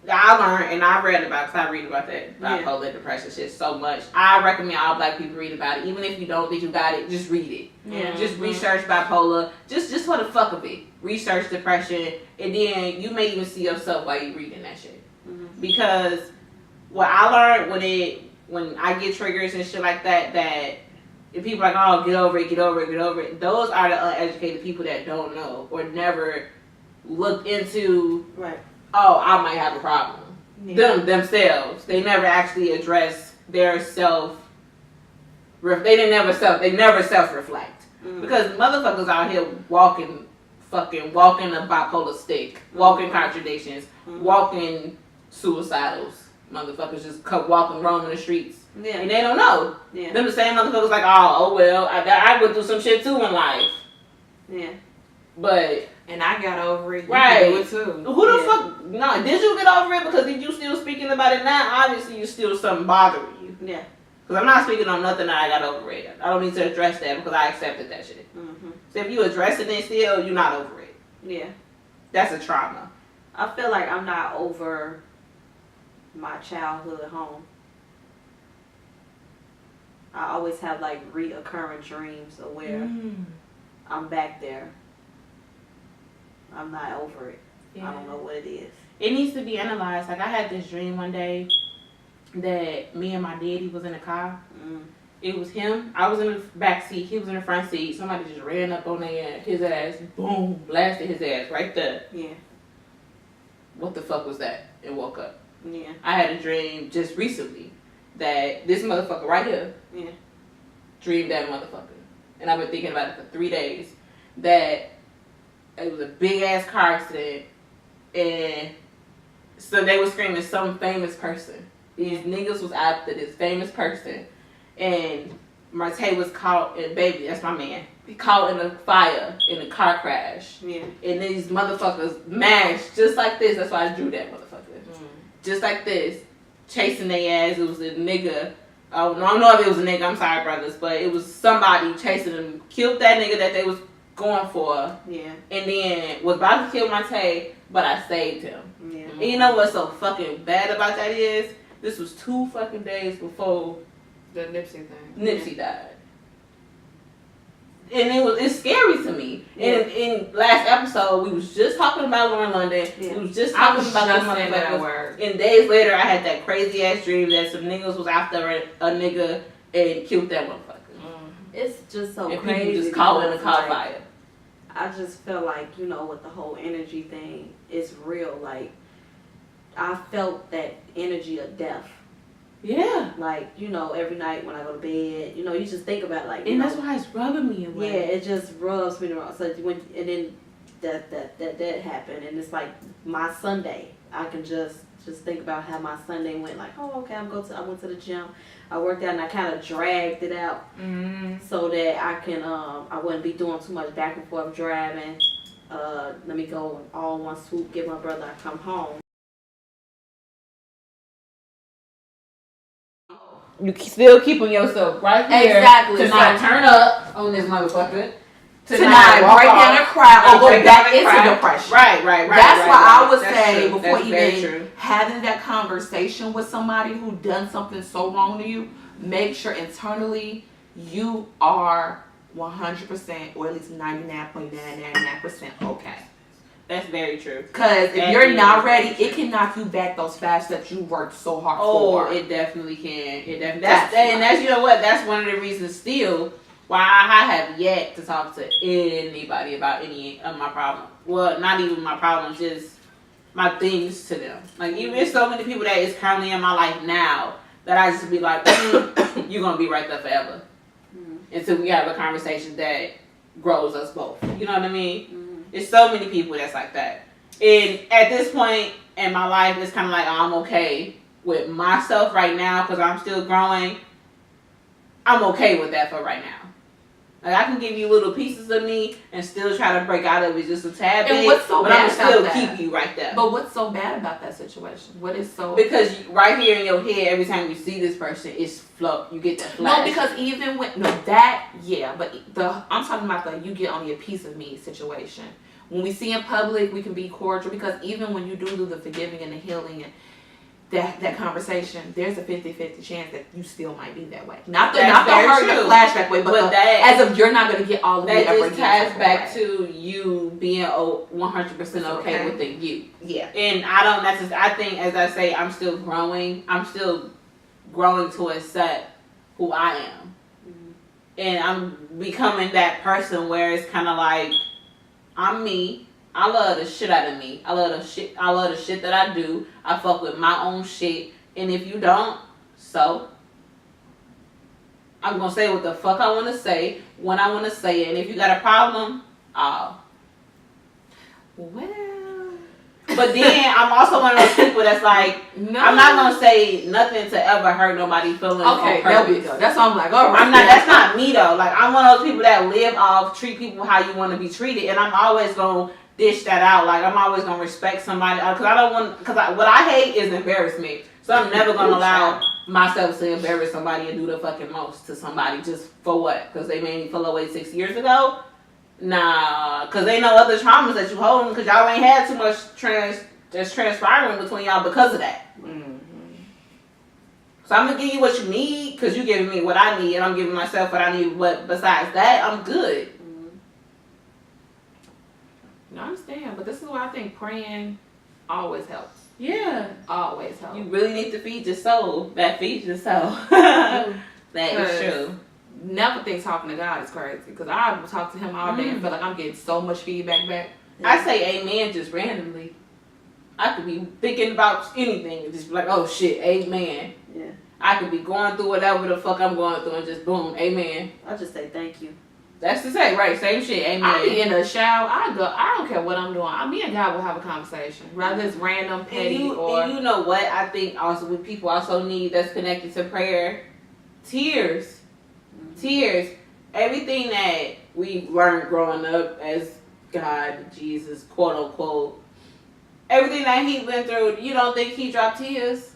I learned, and I read about, because I read about that bipolar depression shit so much. I recommend all black people read about it. Even if you don't think you got it, just read it. Yeah. Just research bipolar. Just for the fuck of it. Research depression, and then you may even see yourself while you're reading that shit. Mm-hmm. Because what I learned when I get triggers and shit like that if people are like, oh, get over it, those are the uneducated people that don't know or never looked into, right. Oh, I might have a problem. Yeah. Themselves. They never actually address their they never self-reflect. Mm-hmm. Because motherfuckers out here walking a bipolar stick, walking contradictions, walking suicidals. Motherfuckers just walking, roaming the streets. Yeah. And they don't know. Yeah. Them the same motherfuckers like, oh well, I went through some shit too in life. Yeah. But... And I got over it. You right. can do it too. Who the fuck... No, did you get over it? Because if you still speaking about it now, obviously you still something bothering you. Yeah. Because I'm not speaking on nothing that I got over it. I don't need to address that because I accepted that shit. Mm-hmm. So if you address it and still, you're not over it. Yeah. That's a trauma. I feel like I'm not over my childhood home. I always have like reoccurring dreams of where I'm back there. I'm not over it. Yeah. I don't know what it is. It needs to be analyzed. Like I had this dream one day that me and my daddy was in a car. It was him. I was in the back seat. He was in the front seat. Somebody just ran up on his ass. Boom. Blasted his ass right there. Yeah. What the fuck was that? And woke up. Yeah. I had a dream just recently that this motherfucker right here dreamed that motherfucker. And I've been thinking about it for 3 days. That it was a big ass car accident. And so they were screaming some famous person. These niggas was after this famous person. And Marte was caught, and baby, that's my man. He caught in a fire in a car crash. Yeah. And these motherfuckers mashed just like this. That's why I drew that motherfucker. Just like this. Chasing their ass. It was a nigga. I don't know if it was a nigga. I'm sorry, brothers. But it was somebody chasing them. Killed that nigga that they was going for. Yeah. And then was about to kill Marte, but I saved him. Yeah. And you know what's so fucking bad about that is? This was 2 fucking days before the Nipsey thing. Nipsey died. And it's scary to me. Yeah. And in last episode, we was just talking about Lauren London. Yeah. We was just talking about that motherfuckers. And days later, I had that crazy ass dream that some niggas was after a nigga and killed that motherfucker. It's just so and crazy. People just caught in a car fire. I just feel like, with the whole energy thing, it's real. Like, I felt that energy of death. Yeah. Like, every night when I go to bed, you just think about like. And that's why it's rubbing me away. Yeah, it just rubs me wrong. So and then that happened, and it's like my Sunday. I can just think about how my Sunday went. Like, oh, okay, I went to the gym, I worked out, and I kind of dragged it out so that I can I wouldn't be doing too much back and forth driving. Let me go all in one swoop, get my brother, I come home. You still keeping yourself right here. Exactly. To not turn up on this motherfucker. To not break down and cry or go back into depression. Right. That's why I would say true. before even having that conversation with somebody who done something so wrong to you, make sure internally you are 100% or at least 99.999% okay. That's very true. Because if you're not ready, it can knock you back those fast steps you worked so hard for. Oh, it definitely can. That's you know what? That's one of the reasons still why I have yet to talk to anybody about any of my problems. Well, not even my problems, just my things to them. Like, even there's so many people that is currently in my life now that I just be like, you're going to be right there forever. Until we have a conversation that grows us both. You know what I mean? There's so many people that's like that. And at this point in my life, it's kind of like I'm okay with myself right now because I'm still growing. I'm okay with that for right now. Like, I can give you little pieces of me and still try to break out of it just a tad bit. And what's so bad I'm still keep you right there. But what's so bad about that situation? What is so? Because right here in your head, every time you see this person, it's flow. You get that flash. No, because even when but I'm talking about the you get only a piece of me situation. When we see in public, we can be cordial because even when you do the forgiving and the healing and that conversation, there's a 50-50 chance that you still might be that way. Not the hurt, the flashback way, but as if you're not going to get all of it ever again. That just ties back to you being 100% okay with the you. Yeah. And I think, as I say, I'm still growing. I'm still growing to accept who I am. And I'm becoming that person where it's kind of like, I'm me. I love the shit out of me. I love the shit that I do. I fuck with my own shit. And if you don't, so I'm gonna say what the fuck I wanna say, when I wanna say it. And if you got a problem, well. But then I'm also one of those people that's like, no. I'm not gonna say nothing to ever hurt nobody's feelings. Okay, there we go. That's why I'm like, all right. That's not me though. Like, I'm one of those people that live off treat people how you want to be treated, and I'm always gonna dish that out. Like, I'm always gonna respect somebody because I don't want. What I hate is embarrassment. So I'm never gonna allow myself to embarrass somebody and do the fucking most to somebody just for what? Because they made me feel away 6 years ago. Nah, because they know other traumas that you holding because y'all ain't had too much transpiring between y'all because of that. So I'm going to give you what you need because you giving me what I need and I'm giving myself what I need. But besides that, I'm good. I understand, but this is why I think praying always helps. Yeah. Always helps. You really need to feed your soul. That feeds your soul. That is true. Never think talking to God is crazy because I will talk to him all day and feel like I'm getting so much feedback back. I say amen just randomly. I could be thinking about anything and just be like, oh shit, amen. Yeah. I could be going through whatever the fuck I'm going through and just boom, amen. I'll just say thank you. That's to say, right, same shit, amen. I be in the shower, I don't care what I'm doing. Me and God will have a conversation. Rather it's random, petty, and you know what I think also what people also need that's connected to prayer? Tears. Tears. Everything that we learned growing up as God, Jesus, quote unquote, everything that he went through, you don't think he dropped tears?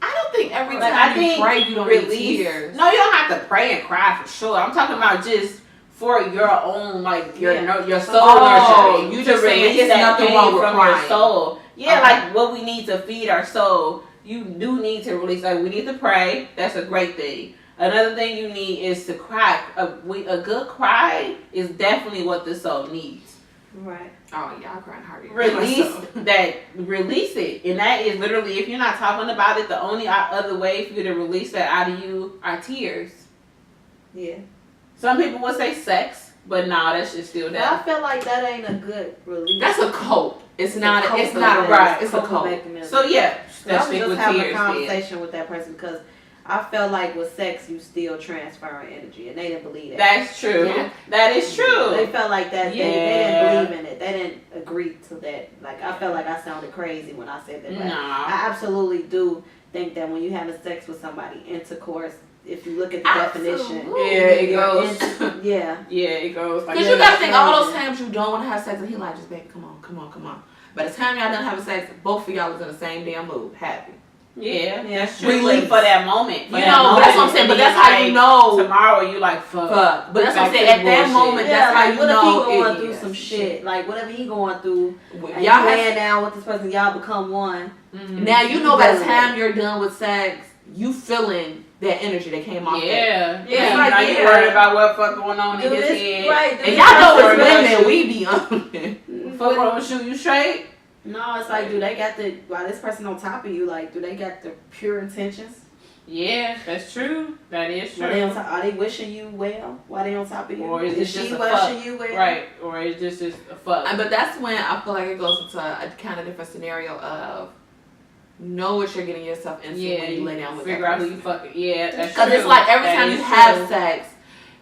I don't think every time you pray you don't need tears. No, you don't have to pray and cry for sure. I'm talking about just for your own, like, your soul nurturing. You just saying it's nothing wrong with from your soul. Yeah, like what we need to feed our soul. You do need to release. Like, we need to pray. That's a great thing. Another thing you need is to cry. A good cry is definitely what the soul needs. Right. Oh, y'all crying harder. Release it. And that is literally, if you're not talking about it, the only other way for you to release that out of you are tears. Yeah. Some people would say sex, but nah, that shit's still there. I feel like that ain't a good release. It's a cope. It's not a cope. So yeah, let's just have a conversation with that person because I felt like with sex, you still transferring energy, and they didn't believe that. That's true. Yeah. That is true. They felt like that. They didn't believe in it. They didn't agree to that. Like, I felt like I sounded crazy when I said that. But I absolutely do think that when you having sex with somebody, intercourse, if you look at the definition, it goes. It goes. Because you gotta think all those times you don't want to have sex, and he like, just baby, come on. By the time y'all done having sex, both of y'all is in the same damn mood, happy. Yeah, that's true. Relief for that moment. But that's what I'm saying. But that's how you know. Tomorrow you like fuck. But that's what I'm saying. At that moment, that's how you know. What if he going through some shit? Like whatever he going through, and y'all laying down with this person, y'all become one. Mm-hmm. Now you know by the time you're done with sex, you feeling that energy that came off. Yeah. Like you worried about what fuck going on in his head. Right. And y'all know as women, we be on it. Fuck around shoot you straight. No, it's like, do they got while this person on top of you, like, do they got the pure intentions? Yeah, that's true. That is true. Are they wishing you well while they on top of you? Or is she wishing you well? Right. Or is this just a fuck? But that's when I feel like it goes into a kind of different scenario of know what you're getting yourself into when you lay down with that person. Figure out who you fucking. Yeah, that's true. Because it's like every time you have sex,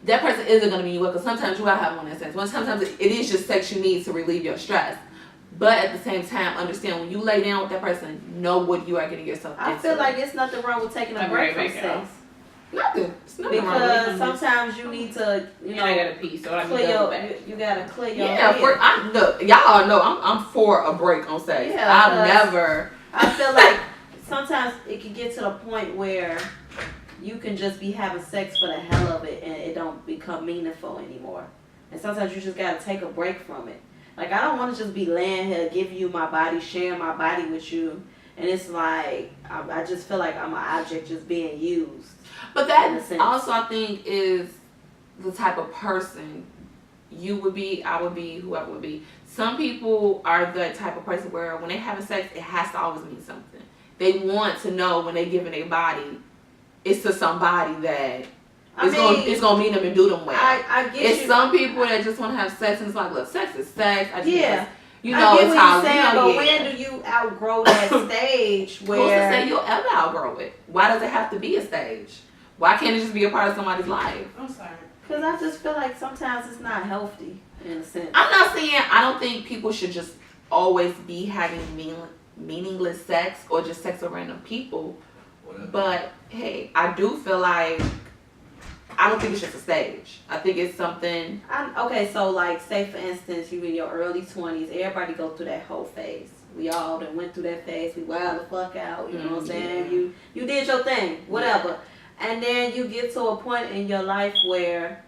that person isn't going to be you. Because sometimes you gotta have one that sex. Sometimes it is just sex you need to relieve your stress. But at the same time, understand when you lay down with that person, know what you are getting yourself into. I feel like it's nothing wrong with taking a break from sex. Nothing. It's nothing wrong with because sometimes you need to, you know, I got a piece, so I you gotta clear your head. Y'all know I'm for a break on sex. Yeah, I feel like sometimes it can get to the point where you can just be having sex for the hell of it and it don't become meaningful anymore. And sometimes you just gotta take a break from it. Like, I don't want to just be laying here giving you my body, sharing my body with you. And it's like, I just feel like I'm an object just being used. But that also, I think, is the type of person you would be, I would be, whoever would be. Some people are the type of person where when they having sex, it has to always mean something. They want to know when they giving their body, it's to somebody that it's gonna mean them and do them well. I get it's you. Some people that just want to have sex and it's like, look, sex is sex. I get it's how you're saying, but when do you outgrow that stage where? Who's to say you'll ever outgrow it? Why does it have to be a stage? Why can't it just be a part of somebody's life? I'm sorry. Because I just feel like sometimes it's not healthy in a sense. I'm not saying I don't think people should just always be having meaningless sex or just sex with random people. But hey, I do feel like I don't think it's just a stage. I think it's something. Okay, so like, say for instance, you in your early 20s. Everybody go through that whole phase. We all done went through that phase. We wild the fuck out. You know what I'm saying? You did your thing, whatever. Yeah. And then you get to a point in your life where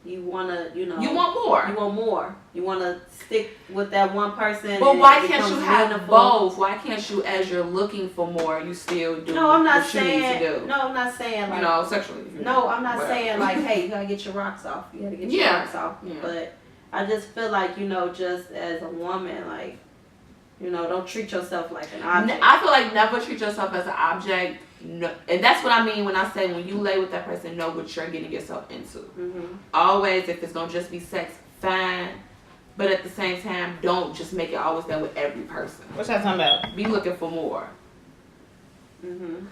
you wanna, you want more. You want more. You wanna stick with that one person. But why can't you have both? Why can't you, as you're looking for more, you still do? No, I'm not what you need to do? No, I'm not saying like sexually. No, I'm not saying like, hey, you gotta get your rocks off. You gotta get your rocks off. Yeah. But I just feel like just as a woman, like, don't treat yourself like an object. I feel like never treat yourself as an object. No, and that's what I mean when I say when you lay with that person, know what you're getting yourself into. Mm-hmm. Always, if it's gonna just be sex, fine. But at the same time, don't just make it always that with every person. What's that talking about? Be looking for more. Mm-hmm.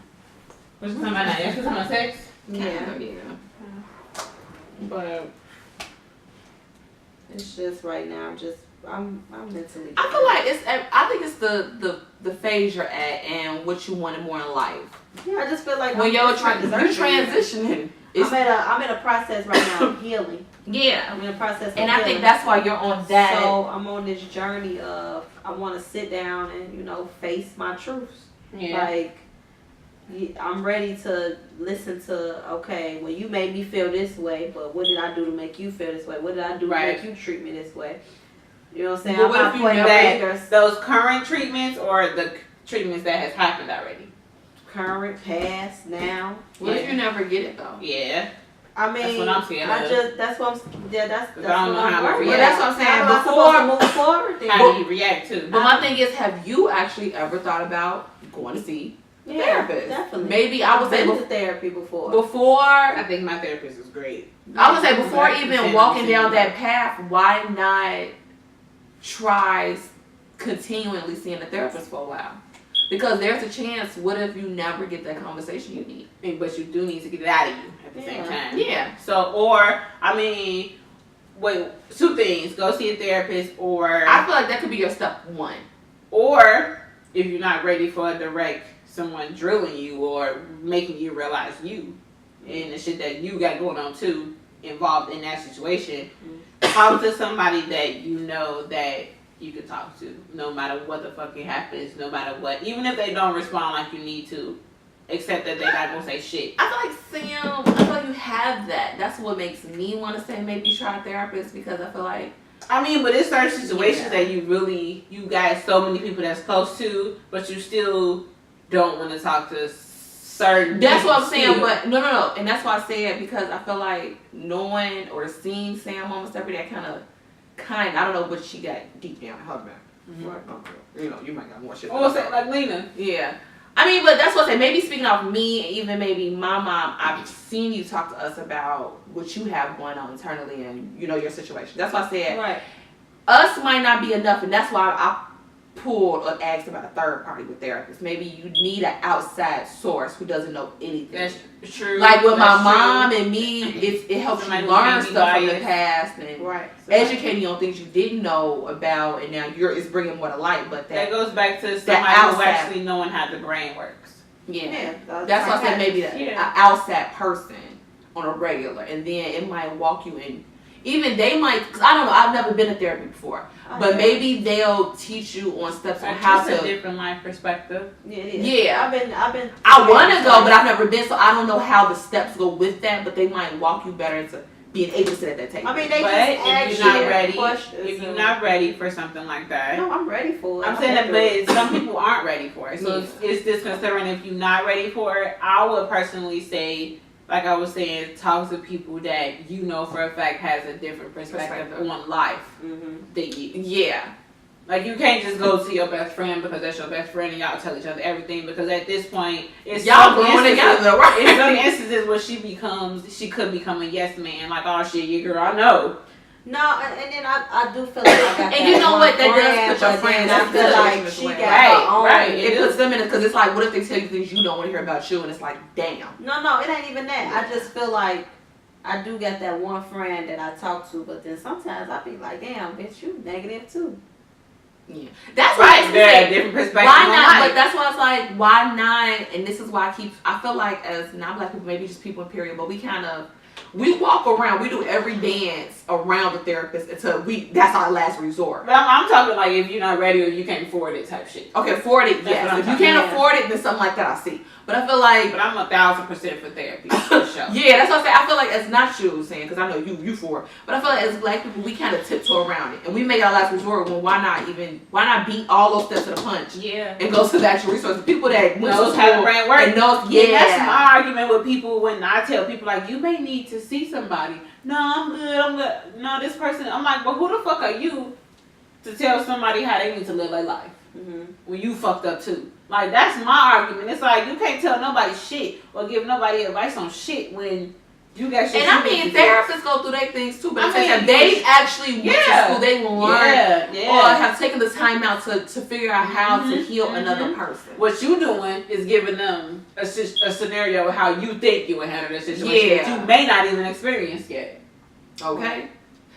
What's you talking about now? You're talking about sex? Yeah. But it's just right now, I'm mentally. I feel like I think it's the phase you're at and what you wanted more in life. Yeah, I just feel like when you're transitioning. I'm in a process right now of healing. Yeah, I'm in a process of healing. I think that's why you're on that. So I'm on this journey of I want to sit down and face my truths. Yeah. Like, I'm ready to listen to, okay, well, you made me feel this way, but what did I do to make you feel this way? What did I do to make you treat me this way? You know what I'm saying? But what if you know those current treatments or the treatments that has happened already? Current, past, now. What if you never get it though? Yeah. I mean, that's what I'm saying. That's what I'm worried. Yeah, that's what I'm saying. Before move forward, how do you react to? But my thing is, have you actually ever thought about going to see a therapist? Definitely. Maybe I would say to therapy before. I think my therapist is great. I would say before even walking down that path, why not try continually seeing a therapist for a while? Because there's a chance, what if you never get that conversation you need? But you do need to get it out of you at the same time. Yeah. So, wait, two things. Go see a therapist, or... I feel like that could be your step one. Or, if you're not ready for a direct someone drilling you or making you realize you and the shit that you got going on too, involved in that situation, talk to somebody that you know that you can talk to, no matter what the fucking happens, no matter what. Even if they don't respond like you need to, except that they're not gonna say shit. I feel like, Sam, I feel like you have that. That's what makes me want to say maybe try a therapist, because I feel like, but it's certain situations that you got so many people that's close to, but you still don't want to talk to certain that's what I'm saying, still. but no. And that's why I say it, because I feel like knowing or seeing Sam almost every day kind I don't know what she got deep down in her back. You know, you might got more shit. Like Lena. Yeah. But that's what I say. Maybe speaking of me, even maybe my mom, I've seen you talk to us about what you have going on internally and, your situation. That's why I said, right. Us might not be enough, and that's why I pulled or asked about a third party with therapists. Maybe you need an outside source who doesn't know anything. That's true. Like with that's my mom and me, it helps you learn stuff from the past and educating you on things you didn't know about, and now it's bringing more to light. But that goes back to somebody who actually knowing how the brain works. Yeah, that's why I said maybe an outside person on a regular, and then it might walk you in. Even they might, because I don't know, I've never been to therapy before, but maybe they'll teach you on steps on how to. A different life perspective. Yeah, it is. Yeah. I've been. I want to go, but I've never been, so I don't know how the steps go with that. But they might walk you better into being able to sit at that table. If you're not ready for something like that. No, I'm ready for it. I'm saying that, but some people aren't ready for it. So it's disconcerting if you're not ready for it. I would personally say, like I was saying, talk to people that you know for a fact has a different perspective on life than you. Yeah. Like, you can't just go to your best friend because that's your best friend and y'all tell each other everything, because at this point, it's y'all growing together, right? In some instances where she could become a yes man. Like, oh shit, your girl, I know. No, and then I do feel like I got and you know what, that does put your friends I feel like she got her own. Right. It puts them in it, because it's like, what if they tell you things you don't want to hear about you, and it's like, damn. No, it ain't even that. I just feel like I do got that one friend that I talk to, but then sometimes I be like, damn, bitch, you negative too. Yeah, that's right. They're a different perspective. Why not? But that's why it's like, why not? And this is why I feel like as non-black people, maybe just people in period, but we walk around, we do every dance around the therapist until that's our last resort. But I'm talking like if you're not ready or you can't afford it type shit. Okay, afford it, yes. If you can't afford it, then something like that I see. But I feel like... But I'm 1,000% for therapy, for sure. Yeah, that's what I say. I feel like it's not you saying, because I know you for it. But I feel like as black people, we kind of tiptoe around it. And we make our last resort when why not beat all those steps to the punch? Yeah. And go to the actual resource. The people that knows how the brain works. And knows, yeah. That's my argument with people when I tell people, like, you may need to see somebody. No, I'm good. No, this person. I'm like, but who the fuck are you to tell somebody how they need to live their life? When you fucked up too. Like, that's my argument. It's like, you can't tell nobody shit or give nobody advice on shit when you got shit. And therapists go through their things too, but they actually went to school, they learned or have taken the time out to figure out how to heal another person. What you doing is giving them a scenario of how you think you would handle that situation that you may not even experience yet. Okay?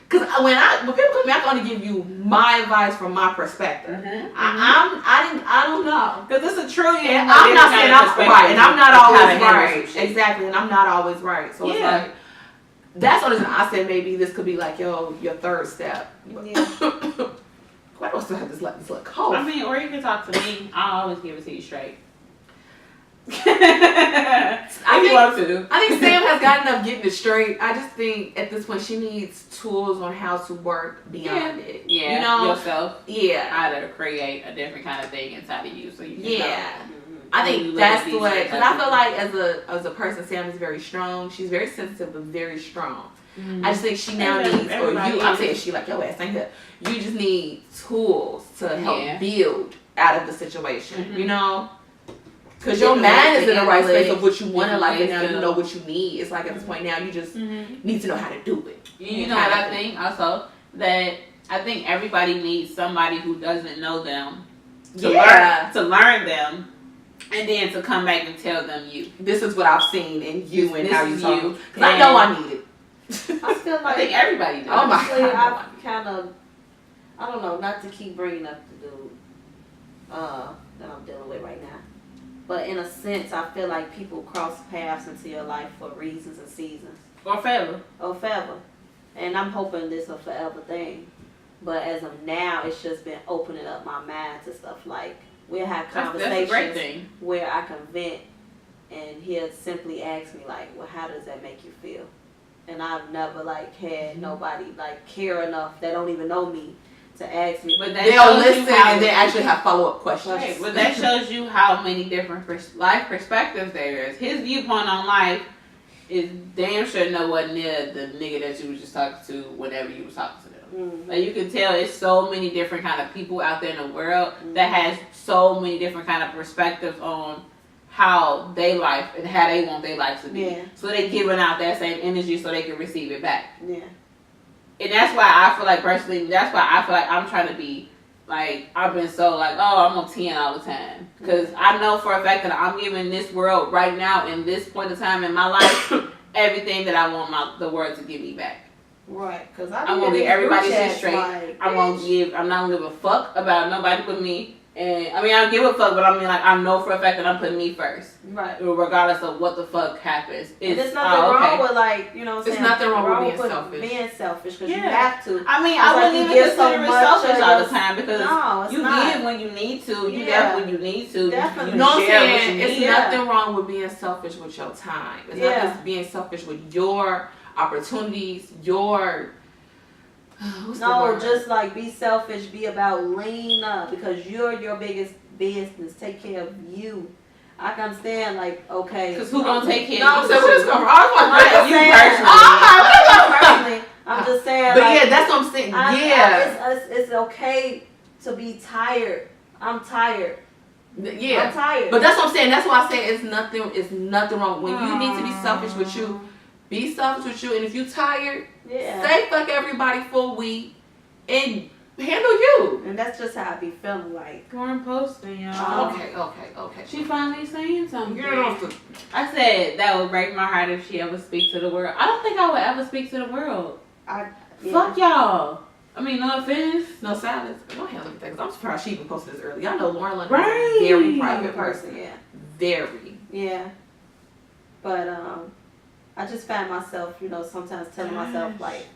Because when people come to me, I can only give you my advice from my perspective. I don't know. Because it's a trillion. And I'm not saying I'm right, and I'm not always right. Exactly, and I'm not always right. So it's like, that's what I said. Maybe this could be like your third step. Yeah. Why do I still have this little cold? Or you can talk to me. I'll always give it to you straight. I think Sam has got enough getting it straight. I just think at this point she needs tools on how to work beyond it. Yeah, you know, yourself. Yeah, how to create a different kind of thing inside of you, so you can know. I think that's the way. Because I feel like as a person, Sam is very strong. She's very sensitive, but very strong. I just think she now needs, or you. I'm saying she like your ass ain't good. You just need tools to help build out of the situation. You know. Because your mind is in the right space of what you want in life, and now you know what you need. It's like at this point now you just need to know how to do it. You know what I think also? That I think everybody needs somebody who doesn't know them to learn them, and then to come back and tell them this is what I've seen in you and how you talk. Because I know I need it. I feel like I think everybody does. Oh my God. I've kind of, I don't know, not to keep bringing up the dude that I'm dealing with right now, but in a sense, I feel like people cross paths into your life for reasons and seasons. Or forever. And I'm hoping this is a forever thing. But as of now, it's just been opening up my mind to stuff like we'll have conversations that's a great thing. Where I can vent, and he'll simply ask me like, "Well, how does that make you feel?" And I've never like had nobody like care enough that don't even know me to ask me. But they'll listen and they actually have follow-up questions. Right, but that shows you how many different life perspectives there is. His viewpoint on life is damn sure nowhere near the nigga that you was just talking to whenever you was talking to them. Mm-hmm. Like you can tell it's so many different kind of people out there in the world that has so many different kind of perspectives on how they life and how they want their life to be. Yeah. So they giving out that same energy so they can receive it back. Yeah. And that's why I feel like personally, that's why I feel like I'm trying to be like, I've been so like, oh, I'm on 10 all the time. Because I know for a fact that I'm giving this world right now in this point of time in my life everything that I want the world to give me back. Right, because I'm gonna give everybody shit straight. Like, I'm not gonna give a fuck about nobody putting me. And I mean, I don't give a fuck, but I mean, like, I know for a fact that I'm putting me first. Right. Regardless of what the fuck happens. There's nothing wrong with, like, you know what I'm saying? There's nothing wrong with being selfish. Because you have to. I mean, I wouldn't even consider it selfish all the time because you give when you need to. You get when you need to. Definitely. You know what I'm saying? It's nothing wrong with being selfish with your time. It's not just being selfish with your opportunities, your... just like be selfish, be about lean up because you're your biggest business. Take care of you. I can understand, like, okay. Because who gonna take care of you? So where's coming from? You personally. I'm just saying. But like, yeah, that's what I'm saying. It's okay to be tired. I'm tired. Yeah, I'm tired. But that's what I'm saying. That's why I say it's nothing wrong. When you need to be selfish with you, be selfish with you. And if you tired, say fuck everybody for a week and handle you. And that's just how I be feeling like. Lauren posting, y'all. Okay. She finally saying something. Girl, I said that would break my heart if she ever speaks to the world. I don't think I would ever speak to the world. Fuck y'all. I mean, no offense. No silence. Go ahead, look at that. Because I'm surprised she even posted this early. I know Lauren London is a very private person. Yeah. Very. Yeah. But I just find myself, sometimes telling myself, like,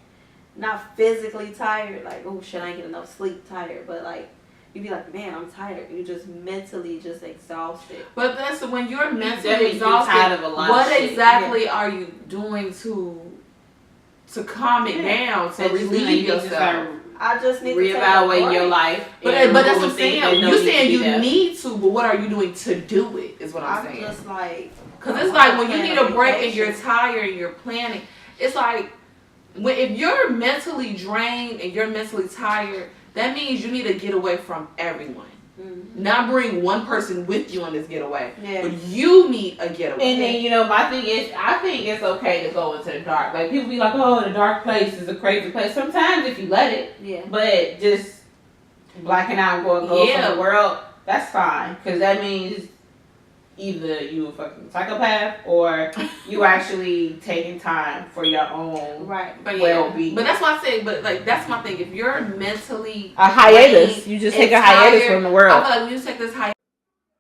not physically tired, like, oh shit, I ain't get enough sleep, tired, but like, you be like, man, I'm tired. You just mentally just exhausted. But that's when you're mentally exhausted. What exactly are you doing to calm it down, to relieve yourself? I just need reevaluate your life. But that's what I'm saying. You're saying you need to, but what are you doing to do it? Is what I'm saying. Just like, because it's like when you need a break and you're tired and you're planning. It's like if you're mentally drained and you're mentally tired, that means you need to get away from everyone. Mm-hmm. Not bring one person with you on this getaway, but you need a getaway. And then my thing is, I think it's okay to go into the dark. Like people be like, "Oh, the dark place is a crazy place." Sometimes if you let it, but just blacking out and go from the world, that's fine because that means either you a fucking psychopath or you actually taking time for your own well-being. But that's why I say, that's my thing. If you're mentally a hiatus, you just take a hiatus from the world. I feel like when you take this hiatus.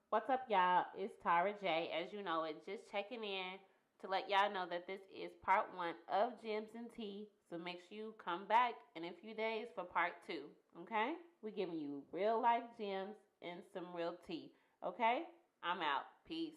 What's up, y'all? It's Tara J. As you know, it's just checking in to let y'all know that this is part 1 of Gems and Tea. So make sure you come back in a few days for part 2. Okay? We're giving you real life gems and some real tea. Okay? I'm out. Peace.